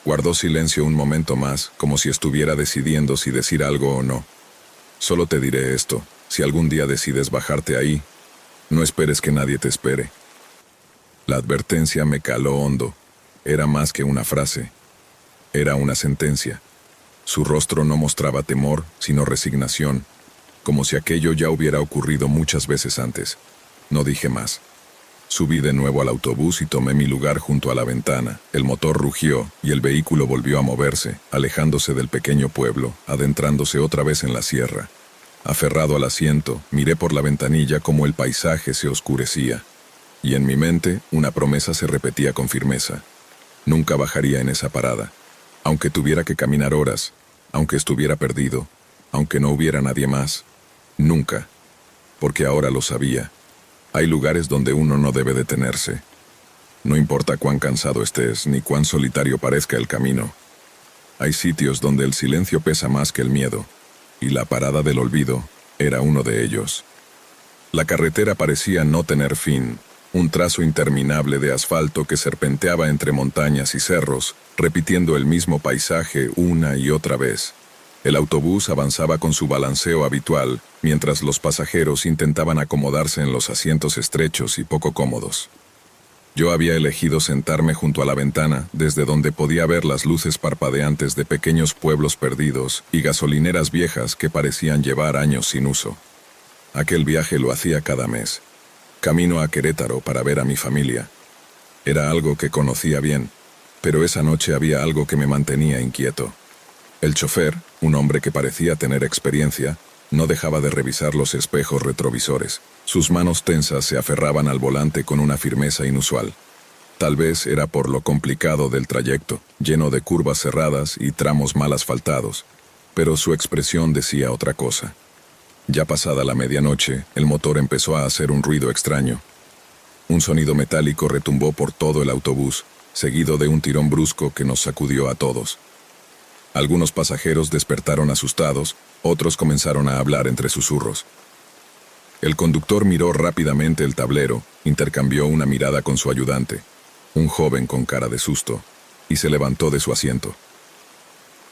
Guardó silencio un momento más, como si estuviera decidiendo si decir algo o no. «Solo te diré esto, si algún día decides bajarte ahí, no esperes que nadie te espere». La advertencia me caló hondo. Era más que una frase. Era una sentencia. Su rostro no mostraba temor, sino resignación, como si aquello ya hubiera ocurrido muchas veces antes. No dije más. Subí de nuevo al autobús y tomé mi lugar junto a la ventana. El motor rugió y el vehículo volvió a moverse, alejándose del pequeño pueblo, adentrándose otra vez en la sierra. Aferrado al asiento, miré por la ventanilla cómo el paisaje se oscurecía. Y en mi mente, una promesa se repetía con firmeza. Nunca bajaría en esa parada. Aunque tuviera que caminar horas, aunque estuviera perdido, aunque no hubiera nadie más. Nunca. Porque ahora lo sabía. Hay lugares donde uno no debe detenerse. No importa cuán cansado estés, ni cuán solitario parezca el camino. Hay sitios donde el silencio pesa más que el miedo, y la parada del olvido era uno de ellos. La carretera parecía no tener fin, un trazo interminable de asfalto que serpenteaba entre montañas y cerros, repitiendo el mismo paisaje una y otra vez. El autobús avanzaba con su balanceo habitual, mientras los pasajeros intentaban acomodarse en los asientos estrechos y poco cómodos. Yo había elegido sentarme junto a la ventana, desde donde podía ver las luces parpadeantes de pequeños pueblos perdidos y gasolineras viejas que parecían llevar años sin uso. Aquel viaje lo hacía cada mes. Camino a Querétaro para ver a mi familia. Era algo que conocía bien, pero esa noche había algo que me mantenía inquieto. El chofer, un hombre que parecía tener experiencia, no dejaba de revisar los espejos retrovisores. Sus manos tensas se aferraban al volante con una firmeza inusual. Tal vez era por lo complicado del trayecto, lleno de curvas cerradas y tramos mal asfaltados, pero su expresión decía otra cosa. Ya pasada la medianoche, el motor empezó a hacer un ruido extraño. Un sonido metálico retumbó por todo el autobús, seguido de un tirón brusco que nos sacudió a todos. Algunos pasajeros despertaron asustados, otros comenzaron a hablar entre susurros. El conductor miró rápidamente el tablero, intercambió una mirada con su ayudante, un joven con cara de susto, y se levantó de su asiento.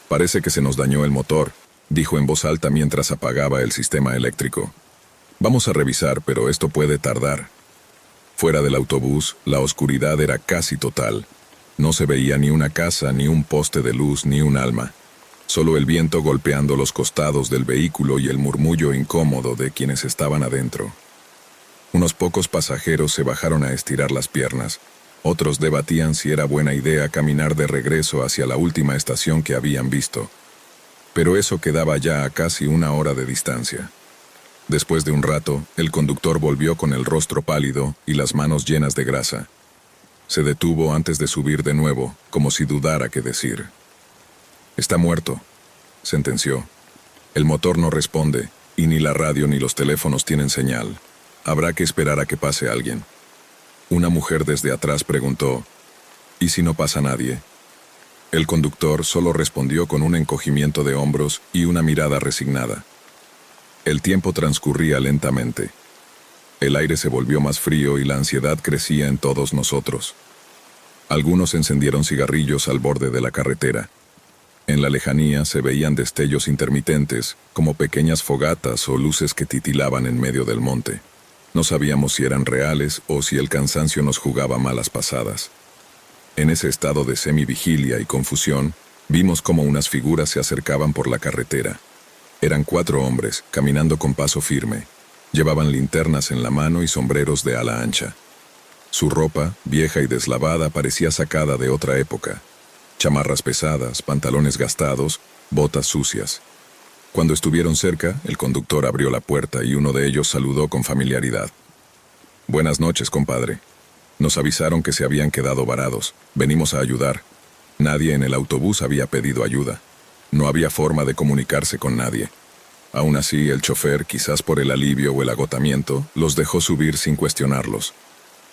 «Parece que se nos dañó el motor», dijo en voz alta mientras apagaba el sistema eléctrico. «Vamos a revisar, pero esto puede tardar». Fuera del autobús, la oscuridad era casi total. No se veía ni una casa, ni un poste de luz, ni un alma. Solo el viento golpeando los costados del vehículo y el murmullo incómodo de quienes estaban adentro. Unos pocos pasajeros se bajaron a estirar las piernas. Otros debatían si era buena idea caminar de regreso hacia la última estación que habían visto. Pero eso quedaba ya a casi una hora de distancia. Después de un rato, el conductor volvió con el rostro pálido y las manos llenas de grasa. Se detuvo antes de subir de nuevo, como si dudara qué decir. «Está muerto», sentenció. «El motor no responde, y ni la radio ni los teléfonos tienen señal. Habrá que esperar a que pase alguien». Una mujer desde atrás preguntó, «¿Y si no pasa nadie?». El conductor solo respondió con un encogimiento de hombros y una mirada resignada. El tiempo transcurría lentamente. El aire se volvió más frío y la ansiedad crecía en todos nosotros. Algunos encendieron cigarrillos al borde de la carretera. En la lejanía se veían destellos intermitentes, como pequeñas fogatas o luces que titilaban en medio del monte. No sabíamos si eran reales o si el cansancio nos jugaba malas pasadas. En ese estado de semivigilia y confusión, vimos cómo unas figuras se acercaban por la carretera. Eran 4 hombres, caminando con paso firme. Llevaban linternas en la mano y sombreros de ala ancha. Su ropa, vieja y deslavada, parecía sacada de otra época. Chamarras pesadas, pantalones gastados, botas sucias. Cuando estuvieron cerca, el conductor abrió la puerta y uno de ellos saludó con familiaridad. «Buenas noches, compadre. Nos avisaron que se habían quedado varados. Venimos a ayudar. Nadie en el autobús había pedido ayuda. No había forma de comunicarse con nadie. Aún así, el chofer, quizás por el alivio o el agotamiento, los dejó subir sin cuestionarlos.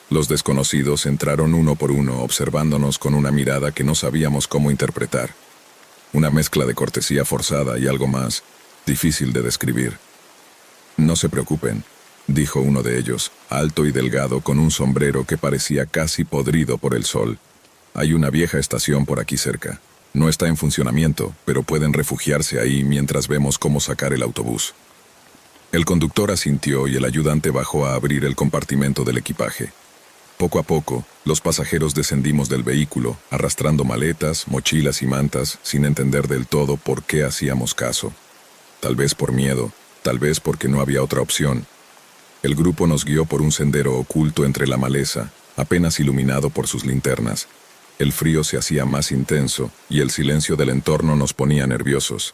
Los desconocidos entraron uno por uno, observándonos con una mirada que no sabíamos cómo interpretar. Una mezcla de cortesía forzada y algo más, difícil de describir. «No se preocupen», dijo uno de ellos, alto y delgado, con un sombrero que parecía casi podrido por el sol. «Hay una vieja estación por aquí cerca. No está en funcionamiento, pero pueden refugiarse ahí mientras vemos cómo sacar el autobús». El conductor asintió y el ayudante bajó a abrir el compartimento del equipaje. Poco a poco, los pasajeros descendimos del vehículo, arrastrando maletas, mochilas y mantas, sin entender del todo por qué hacíamos caso. Tal vez por miedo, tal vez porque no había otra opción. El grupo nos guió por un sendero oculto entre la maleza, apenas iluminado por sus linternas. El frío se hacía más intenso y el silencio del entorno nos ponía nerviosos.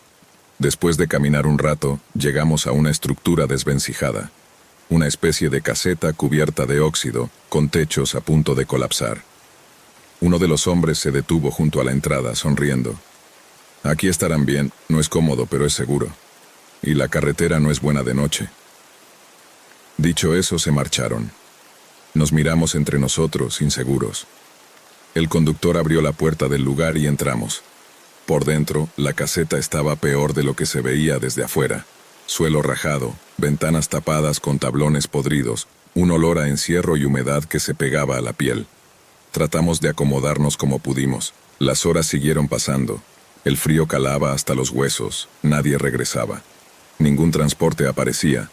Después de caminar un rato, llegamos a una estructura desvencijada. Una especie de caseta cubierta de óxido, con techos a punto de colapsar. Uno de los hombres se detuvo junto a la entrada, sonriendo. «Aquí estarán bien, no es cómodo, pero es seguro. Y la carretera no es buena de noche». Dicho eso, se marcharon. Nos miramos entre nosotros, inseguros. El conductor abrió la puerta del lugar y entramos. Por dentro, la caseta estaba peor de lo que se veía desde afuera. Suelo rajado, ventanas tapadas con tablones podridos, un olor a encierro y humedad que se pegaba a la piel. Tratamos de acomodarnos como pudimos. Las horas siguieron pasando. El frío calaba hasta los huesos. Nadie regresaba. Ningún transporte aparecía.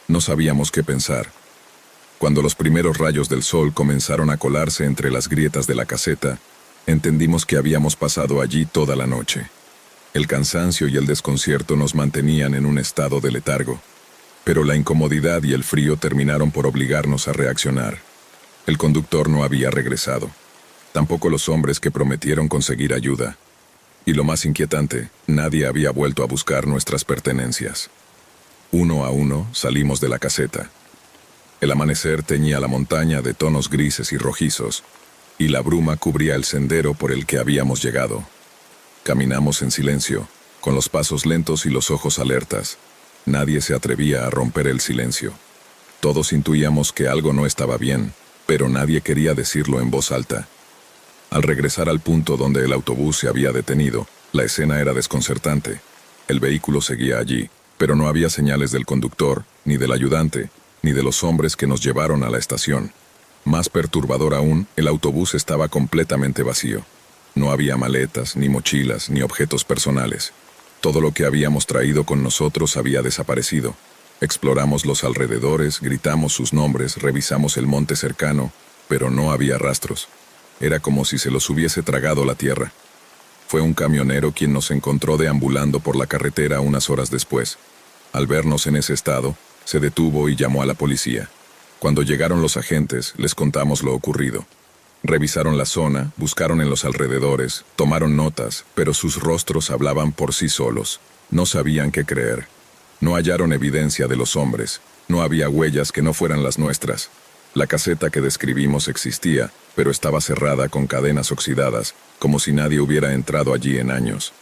No sabíamos qué pensar. Cuando los primeros rayos del sol comenzaron a colarse entre las grietas de la caseta, entendimos que habíamos pasado allí toda la noche. El cansancio y el desconcierto nos mantenían en un estado de letargo, pero la incomodidad y el frío terminaron por obligarnos a reaccionar. El conductor no había regresado, tampoco los hombres que prometieron conseguir ayuda. Y lo más inquietante, nadie había vuelto a buscar nuestras pertenencias. Uno a uno salimos de la caseta. El amanecer teñía la montaña de tonos grises y rojizos, y la bruma cubría el sendero por el que habíamos llegado. Caminamos en silencio, con los pasos lentos y los ojos alertas. Nadie se atrevía a romper el silencio. Todos intuíamos que algo no estaba bien, pero nadie quería decirlo en voz alta. Al regresar al punto donde el autobús se había detenido, la escena era desconcertante. El vehículo seguía allí, pero no había señales del conductor, ni del ayudante, ni de los hombres que nos llevaron a la estación. Más perturbador aún, el autobús estaba completamente vacío. No había maletas, ni mochilas, ni objetos personales. Todo lo que habíamos traído con nosotros había desaparecido. Exploramos los alrededores, gritamos sus nombres, revisamos el monte cercano, pero no había rastros. Era como si se los hubiese tragado la tierra. Fue un camionero quien nos encontró deambulando por la carretera unas horas después. Al vernos en ese estado, se detuvo y llamó a la policía. Cuando llegaron los agentes, les contamos lo ocurrido. Revisaron la zona, buscaron en los alrededores, tomaron notas, pero sus rostros hablaban por sí solos. No sabían qué creer. No hallaron evidencia de los hombres. No había huellas que no fueran las nuestras. La caseta que describimos existía, pero estaba cerrada con cadenas oxidadas, como si nadie hubiera entrado allí en años.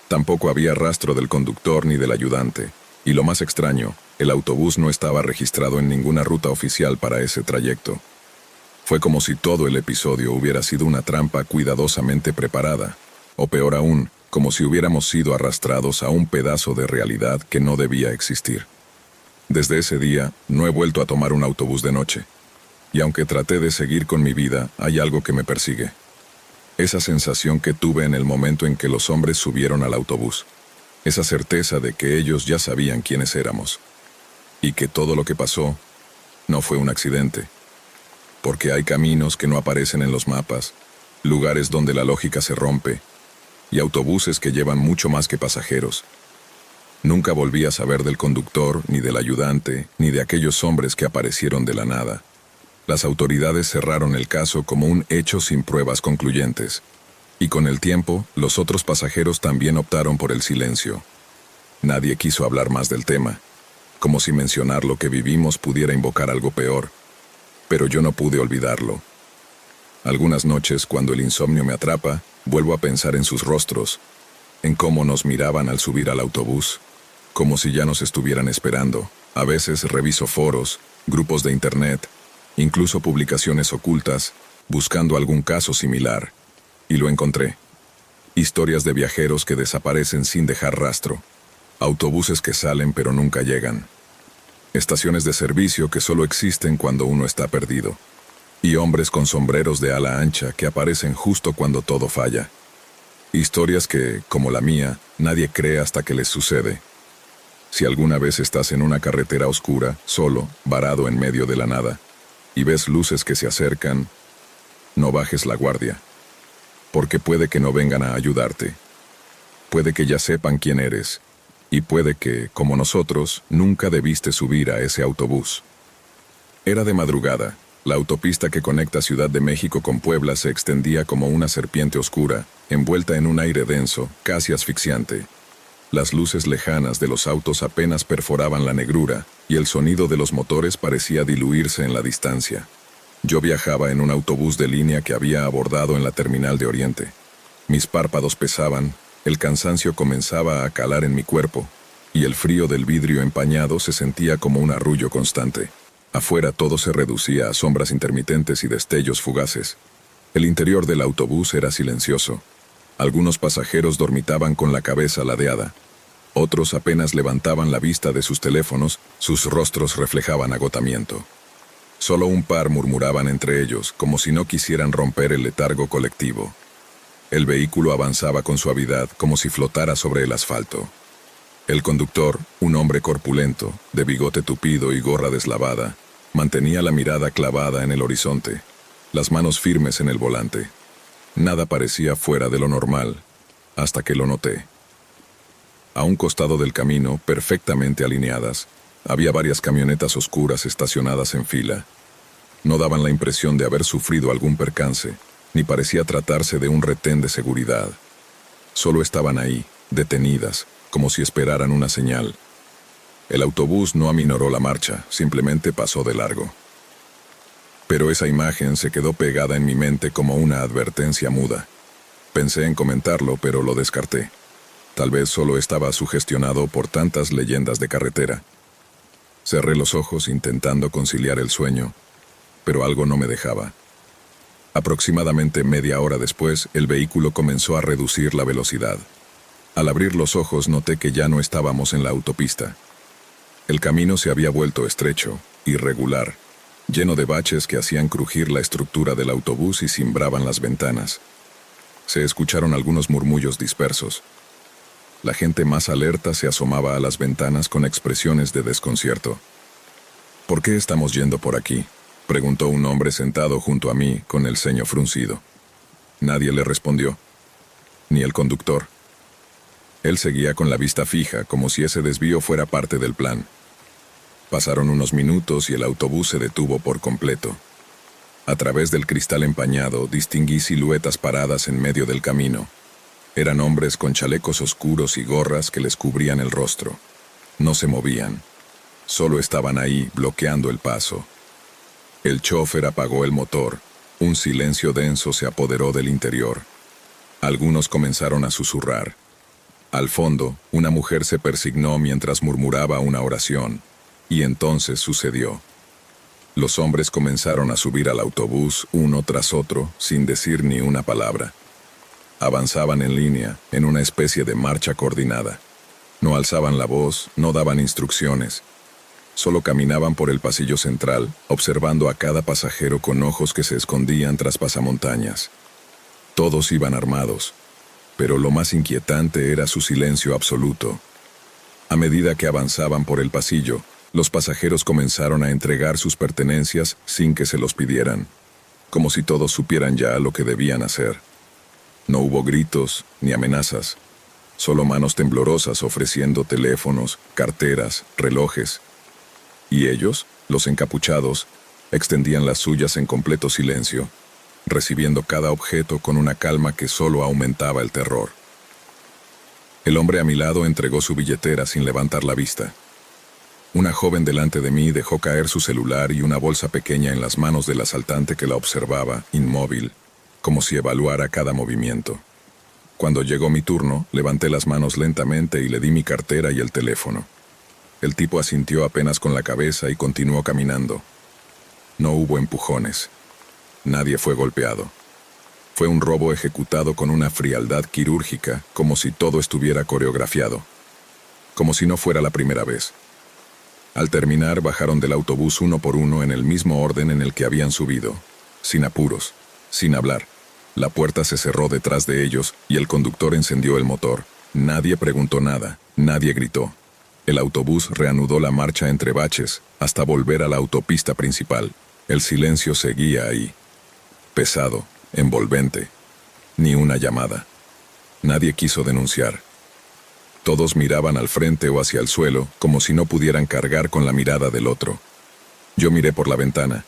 Tampoco había rastro del conductor ni del ayudante. Y lo más extraño, el autobús no estaba registrado en ninguna ruta oficial para ese trayecto. Fue como si todo el episodio hubiera sido una trampa cuidadosamente preparada, o peor aún, como si hubiéramos sido arrastrados a un pedazo de realidad que no debía existir. Desde ese día, no he vuelto a tomar un autobús de noche. Y aunque traté de seguir con mi vida, hay algo que me persigue. Esa sensación que tuve en el momento en que los hombres subieron al autobús. Esa certeza de que ellos ya sabían quiénes éramos. Y que todo lo que pasó no fue un accidente. Porque hay caminos que no aparecen en los mapas, lugares donde la lógica se rompe, y autobuses que llevan mucho más que pasajeros. Nunca volví a saber del conductor, ni del ayudante, ni de aquellos hombres que aparecieron de la nada. Las autoridades cerraron el caso como un hecho sin pruebas concluyentes. Y con el tiempo, los otros pasajeros también optaron por el silencio. Nadie quiso hablar más del tema, como si mencionar lo que vivimos pudiera invocar algo peor. Pero yo no pude olvidarlo. Algunas noches, cuando el insomnio me atrapa, vuelvo a pensar en sus rostros, en cómo nos miraban al subir al autobús, como si ya nos estuvieran esperando. A veces reviso foros, grupos de internet, incluso publicaciones ocultas, buscando algún caso similar. Y lo encontré. Historias de viajeros que desaparecen sin dejar rastro. Autobuses que salen pero nunca llegan. Estaciones de servicio que solo existen cuando uno está perdido. Y hombres con sombreros de ala ancha que aparecen justo cuando todo falla. Historias que, como la mía, nadie cree hasta que les sucede. Si alguna vez estás en una carretera oscura, solo, varado en medio de la nada, y ves luces que se acercan, no bajes la guardia. Porque puede que no vengan a ayudarte. Puede que ya sepan quién eres. Y puede que, como nosotros, nunca debiste subir a ese autobús. Era de madrugada. La autopista que conecta Ciudad de México con Puebla se extendía como una serpiente oscura, envuelta en un aire denso, casi asfixiante. Las luces lejanas de los autos apenas perforaban la negrura, y el sonido de los motores parecía diluirse en la distancia. Yo viajaba en un autobús de línea que había abordado en la terminal de Oriente. Mis párpados pesaban, el cansancio comenzaba a calar en mi cuerpo, y el frío del vidrio empañado se sentía como un arrullo constante. Afuera todo se reducía a sombras intermitentes y destellos fugaces. El interior del autobús era silencioso. Algunos pasajeros dormitaban con la cabeza ladeada. Otros apenas levantaban la vista de sus teléfonos, sus rostros reflejaban agotamiento. Solo un par murmuraban entre ellos, como si no quisieran romper el letargo colectivo. El vehículo avanzaba con suavidad, como si flotara sobre el asfalto. El conductor, un hombre corpulento, de bigote tupido y gorra deslavada, mantenía la mirada clavada en el horizonte, las manos firmes en el volante. Nada parecía fuera de lo normal, hasta que lo noté. A un costado del camino, perfectamente alineadas, había varias camionetas oscuras estacionadas en fila. No daban la impresión de haber sufrido algún percance, ni parecía tratarse de un retén de seguridad. Solo estaban ahí, detenidas, como si esperaran una señal. El autobús no aminoró la marcha, simplemente pasó de largo. Pero esa imagen se quedó pegada en mi mente como una advertencia muda. Pensé en comentarlo, pero lo descarté. Tal vez solo estaba sugestionado por tantas leyendas de carretera. Cerré los ojos intentando conciliar el sueño, pero algo no me dejaba. Aproximadamente media hora después, el vehículo comenzó a reducir la velocidad. Al abrir los ojos noté que ya no estábamos en la autopista. El camino se había vuelto estrecho, irregular, lleno de baches que hacían crujir la estructura del autobús y cimbraban las ventanas. Se escucharon algunos murmullos dispersos. La gente más alerta se asomaba a las ventanas con expresiones de desconcierto. «¿Por qué estamos yendo por aquí?», preguntó un hombre sentado junto a mí con el ceño fruncido. Nadie le respondió, ni el conductor. Él seguía con la vista fija, como si ese desvío fuera parte del plan. Pasaron unos minutos y el autobús se detuvo por completo. A través del cristal empañado distinguí siluetas paradas en medio del camino. Eran hombres con chalecos oscuros y gorras que les cubrían el rostro. No se movían. Solo estaban ahí, bloqueando el paso. El chófer apagó el motor. Un silencio denso se apoderó del interior. Algunos comenzaron a susurrar. Al fondo, una mujer se persignó mientras murmuraba una oración. Y entonces sucedió. Los hombres comenzaron a subir al autobús uno tras otro, sin decir ni una palabra. Avanzaban en línea, en una especie de marcha coordinada. No alzaban la voz, no daban instrucciones. Solo caminaban por el pasillo central, observando a cada pasajero con ojos que se escondían tras pasamontañas. Todos iban armados, pero lo más inquietante era su silencio absoluto. A medida que avanzaban por el pasillo, los pasajeros comenzaron a entregar sus pertenencias sin que se los pidieran, como si todos supieran ya lo que debían hacer. No hubo gritos ni amenazas, solo manos temblorosas ofreciendo teléfonos, carteras, relojes. Y ellos, los encapuchados, extendían las suyas en completo silencio, recibiendo cada objeto con una calma que solo aumentaba el terror. El hombre a mi lado entregó su billetera sin levantar la vista. Una joven delante de mí dejó caer su celular y una bolsa pequeña en las manos del asaltante que la observaba, inmóvil, como si evaluara cada movimiento. Cuando llegó mi turno, levanté las manos lentamente y le di mi cartera y el teléfono. El tipo asintió apenas con la cabeza y continuó caminando. No hubo empujones. Nadie fue golpeado. Fue un robo ejecutado con una frialdad quirúrgica, como si todo estuviera coreografiado. Como si no fuera la primera vez. Al terminar, bajaron del autobús uno por uno en el mismo orden en el que habían subido, sin apuros, sin hablar. La puerta se cerró detrás de ellos y el conductor encendió el motor. Nadie preguntó nada, nadie gritó. El autobús reanudó la marcha entre baches hasta volver a la autopista principal. El silencio seguía ahí. Pesado, envolvente. Ni una llamada. Nadie quiso denunciar. Todos miraban al frente o hacia el suelo, como si no pudieran cargar con la mirada del otro. Yo miré por la ventana.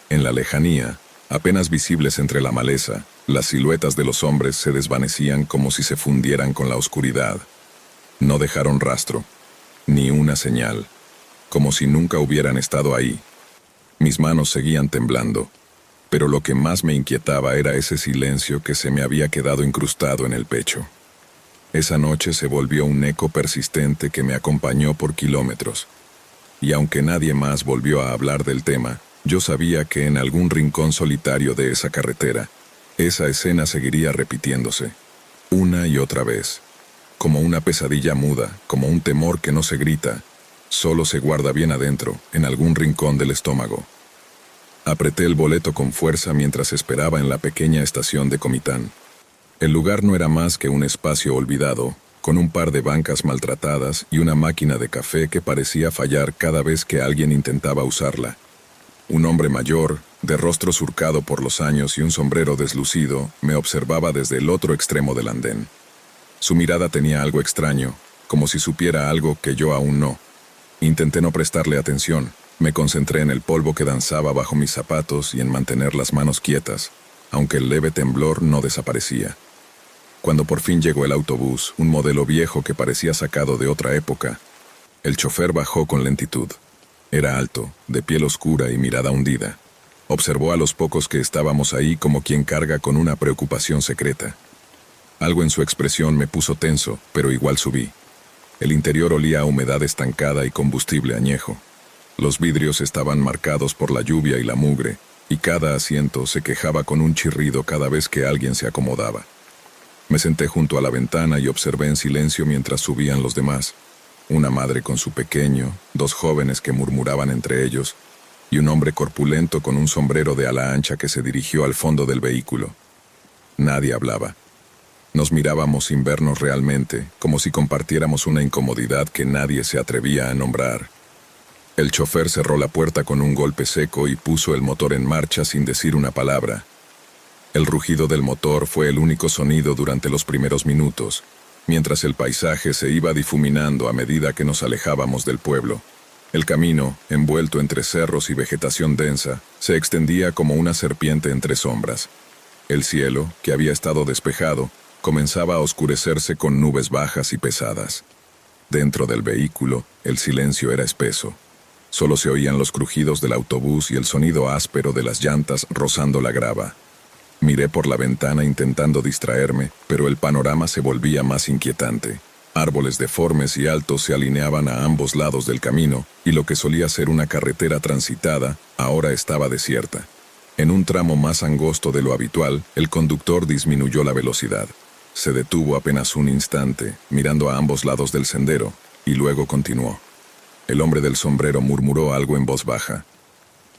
En la lejanía, apenas visibles entre la maleza, las siluetas de los hombres se desvanecían como si se fundieran con la oscuridad. No dejaron rastro, ni una señal, como si nunca hubieran estado ahí. Mis manos seguían temblando, pero lo que más me inquietaba era ese silencio que se me había quedado incrustado en el pecho. Esa noche se volvió un eco persistente que me acompañó por kilómetros. Y aunque nadie más volvió a hablar del tema, yo sabía que en algún rincón solitario de esa carretera, esa escena seguiría repitiéndose, una y otra vez, como una pesadilla muda, como un temor que no se grita, solo se guarda bien adentro, en algún rincón del estómago. Apreté el boleto con fuerza mientras esperaba en la pequeña estación de Comitán. El lugar no era más que un espacio olvidado, con un par de bancas maltratadas y una máquina de café que parecía fallar cada vez que alguien intentaba usarla. Un hombre mayor, de rostro surcado por los años y un sombrero deslucido, me observaba desde el otro extremo del andén. Su mirada tenía algo extraño, como si supiera algo que yo aún no. Intenté no prestarle atención, me concentré en el polvo que danzaba bajo mis zapatos y en mantener las manos quietas, aunque el leve temblor no desaparecía. Cuando por fin llegó el autobús, un modelo viejo que parecía sacado de otra época, el chofer bajó con lentitud. Era alto, de piel oscura y mirada hundida. Observó a los pocos que estábamos ahí como quien carga con una preocupación secreta. Algo en su expresión me puso tenso, pero igual subí. El interior olía a humedad estancada y combustible añejo. Los vidrios estaban marcados por la lluvia y la mugre, y cada asiento se quejaba con un chirrido cada vez que alguien se acomodaba. Me senté junto a la ventana y observé en silencio mientras subían los demás. Una madre con su pequeño, dos jóvenes que murmuraban entre ellos, y un hombre corpulento con un sombrero de ala ancha que se dirigió al fondo del vehículo. Nadie hablaba. Nos mirábamos sin vernos realmente, como si compartiéramos una incomodidad que nadie se atrevía a nombrar. El chofer cerró la puerta con un golpe seco y puso el motor en marcha sin decir una palabra. El rugido del motor fue el único sonido durante los primeros minutos, mientras el paisaje se iba difuminando a medida que nos alejábamos del pueblo. El camino, envuelto entre cerros y vegetación densa, se extendía como una serpiente entre sombras. El cielo, que había estado despejado, comenzaba a oscurecerse con nubes bajas y pesadas. Dentro del vehículo, el silencio era espeso. Solo se oían los crujidos del autobús y el sonido áspero de las llantas rozando la grava. Miré por la ventana intentando distraerme, pero el panorama se volvía más inquietante. Árboles deformes y altos se alineaban a ambos lados del camino, y lo que solía ser una carretera transitada, ahora estaba desierta. En un tramo más angosto de lo habitual, el conductor disminuyó la velocidad. Se detuvo apenas un instante, mirando a ambos lados del sendero, y luego continuó. El hombre del sombrero murmuró algo en voz baja.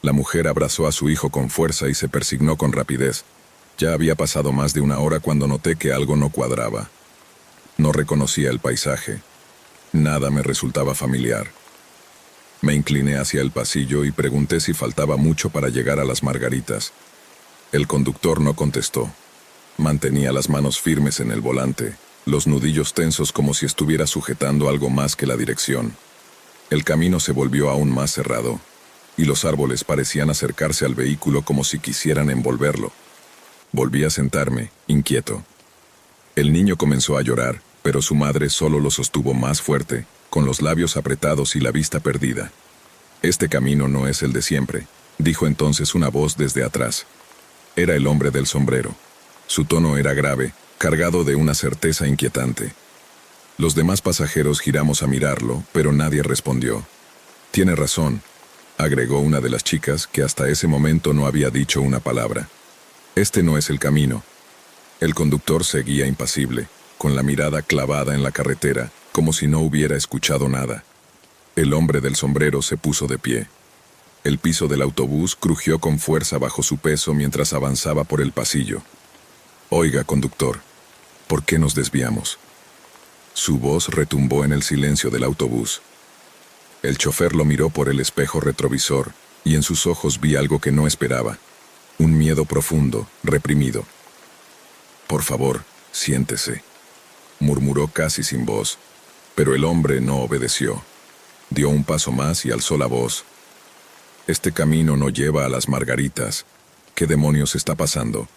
La mujer abrazó a su hijo con fuerza y se persignó con rapidez. Ya había pasado más de una hora cuando noté que algo no cuadraba. No reconocía el paisaje. Nada me resultaba familiar. Me incliné hacia el pasillo y pregunté si faltaba mucho para llegar a las Margaritas. El conductor no contestó. Mantenía las manos firmes en el volante, los nudillos tensos como si estuviera sujetando algo más que la dirección. El camino se volvió aún más cerrado, y los árboles parecían acercarse al vehículo como si quisieran envolverlo. Volví a sentarme, inquieto. El niño comenzó a llorar, pero su madre solo lo sostuvo más fuerte, con los labios apretados y la vista perdida. «Este camino no es el de siempre», dijo entonces una voz desde atrás. Era el hombre del sombrero. Su tono era grave, cargado de una certeza inquietante. Los demás pasajeros giramos a mirarlo, pero nadie respondió. «Tiene razón», agregó una de las chicas que hasta ese momento no había dicho una palabra. «Este no es el camino». El conductor seguía impasible, con la mirada clavada en la carretera, como si no hubiera escuchado nada. El hombre del sombrero se puso de pie. El piso del autobús crujió con fuerza bajo su peso mientras avanzaba por el pasillo. «Oiga, conductor, ¿por qué nos desviamos?». Su voz retumbó en el silencio del autobús. El chofer lo miró por el espejo retrovisor, y en sus ojos vi algo que no esperaba. Un miedo profundo, reprimido. «Por favor, siéntese», murmuró casi sin voz, pero el hombre no obedeció. Dio un paso más y alzó la voz. «Este camino no lleva a las Margaritas. ¿Qué demonios está pasando?».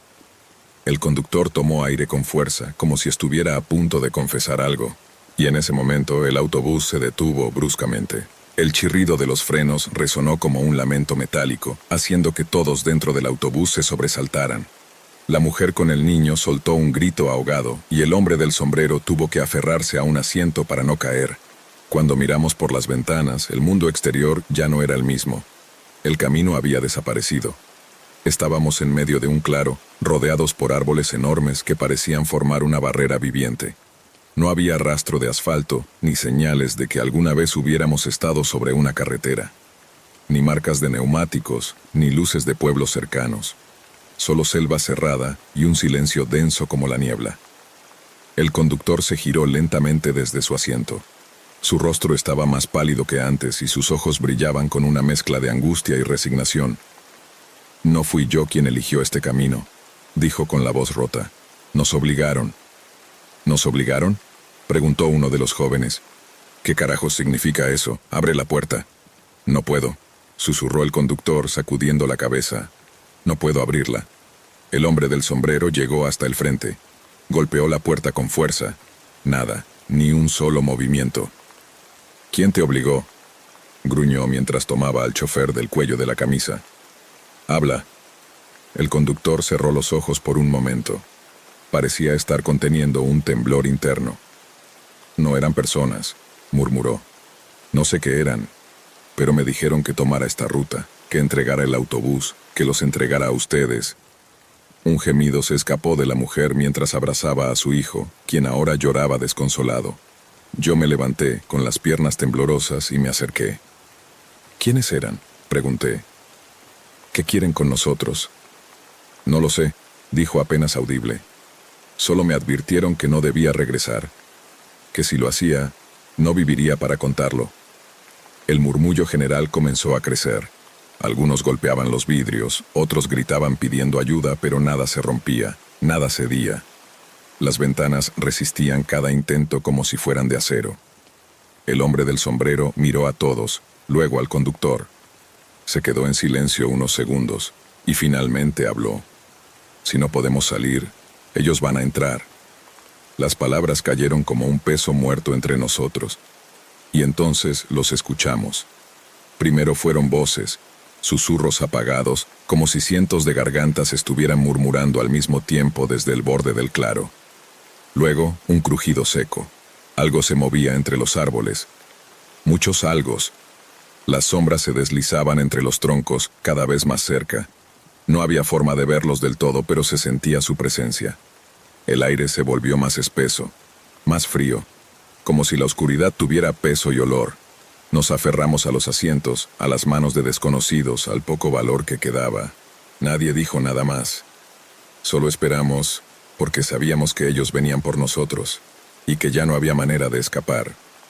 El conductor tomó aire con fuerza, como si estuviera a punto de confesar algo, y en ese momento el autobús se detuvo bruscamente. El chirrido de los frenos resonó como un lamento metálico, haciendo que todos dentro del autobús se sobresaltaran. La mujer con el niño soltó un grito ahogado, y el hombre del sombrero tuvo que aferrarse a un asiento para no caer. Cuando miramos por las ventanas, el mundo exterior ya no era el mismo. El camino había desaparecido. Estábamos en medio de un claro, rodeados por árboles enormes que parecían formar una barrera viviente. No había rastro de asfalto, ni señales de que alguna vez hubiéramos estado sobre una carretera. Ni marcas de neumáticos, ni luces de pueblos cercanos. Solo selva cerrada y un silencio denso como la niebla. El conductor se giró lentamente desde su asiento. Su rostro estaba más pálido que antes y sus ojos brillaban con una mezcla de angustia y resignación. «No fui yo quien eligió este camino», dijo con la voz rota. «Nos obligaron». «¿Nos obligaron?», preguntó uno de los jóvenes. «¿Qué carajos significa eso? Abre la puerta». «No puedo», susurró el conductor sacudiendo la cabeza. «No puedo abrirla». El hombre del sombrero llegó hasta el frente. Golpeó la puerta con fuerza. Nada, ni un solo movimiento. «¿Quién te obligó?», gruñó mientras tomaba al chofer del cuello de la camisa. «Habla». El conductor cerró los ojos por un momento. Parecía estar conteniendo un temblor interno. «No eran personas», murmuró. «No sé qué eran, pero me dijeron que tomara esta ruta, que entregara el autobús, que los entregara a ustedes». Un gemido se escapó de la mujer mientras abrazaba a su hijo, quien ahora lloraba desconsolado. Yo me levanté, con las piernas temblorosas, y me acerqué. «¿Quiénes eran?», pregunté. «¿Qué quieren con nosotros?». «No lo sé», dijo apenas audible. «Solo me advirtieron que no debía regresar, que si lo hacía, no viviría para contarlo». El murmullo general comenzó a crecer. Algunos golpeaban los vidrios, otros gritaban pidiendo ayuda, pero nada se rompía, nada cedía. Las ventanas resistían cada intento como si fueran de acero. El hombre del sombrero miró a todos, luego al conductor. Se quedó en silencio unos segundos y finalmente habló. Si no podemos salir, ellos van a entrar. Las palabras cayeron como un peso muerto entre nosotros. Y entonces los escuchamos. Primero fueron voces, susurros apagados, como si cientos de gargantas estuvieran murmurando al mismo tiempo desde el borde del claro. Luego, un crujido seco. Algo se movía entre los árboles. Muchos algos. Las sombras se deslizaban entre los troncos, cada vez más cerca. No había forma de verlos del todo, pero se sentía su presencia. El aire se volvió más espeso, más frío, como si la oscuridad tuviera peso y olor. Nos aferramos a los asientos, a las manos de desconocidos, al poco valor que quedaba. Nadie dijo nada más. Solo esperamos, porque sabíamos que ellos venían por nosotros, y que ya no había manera de escapar.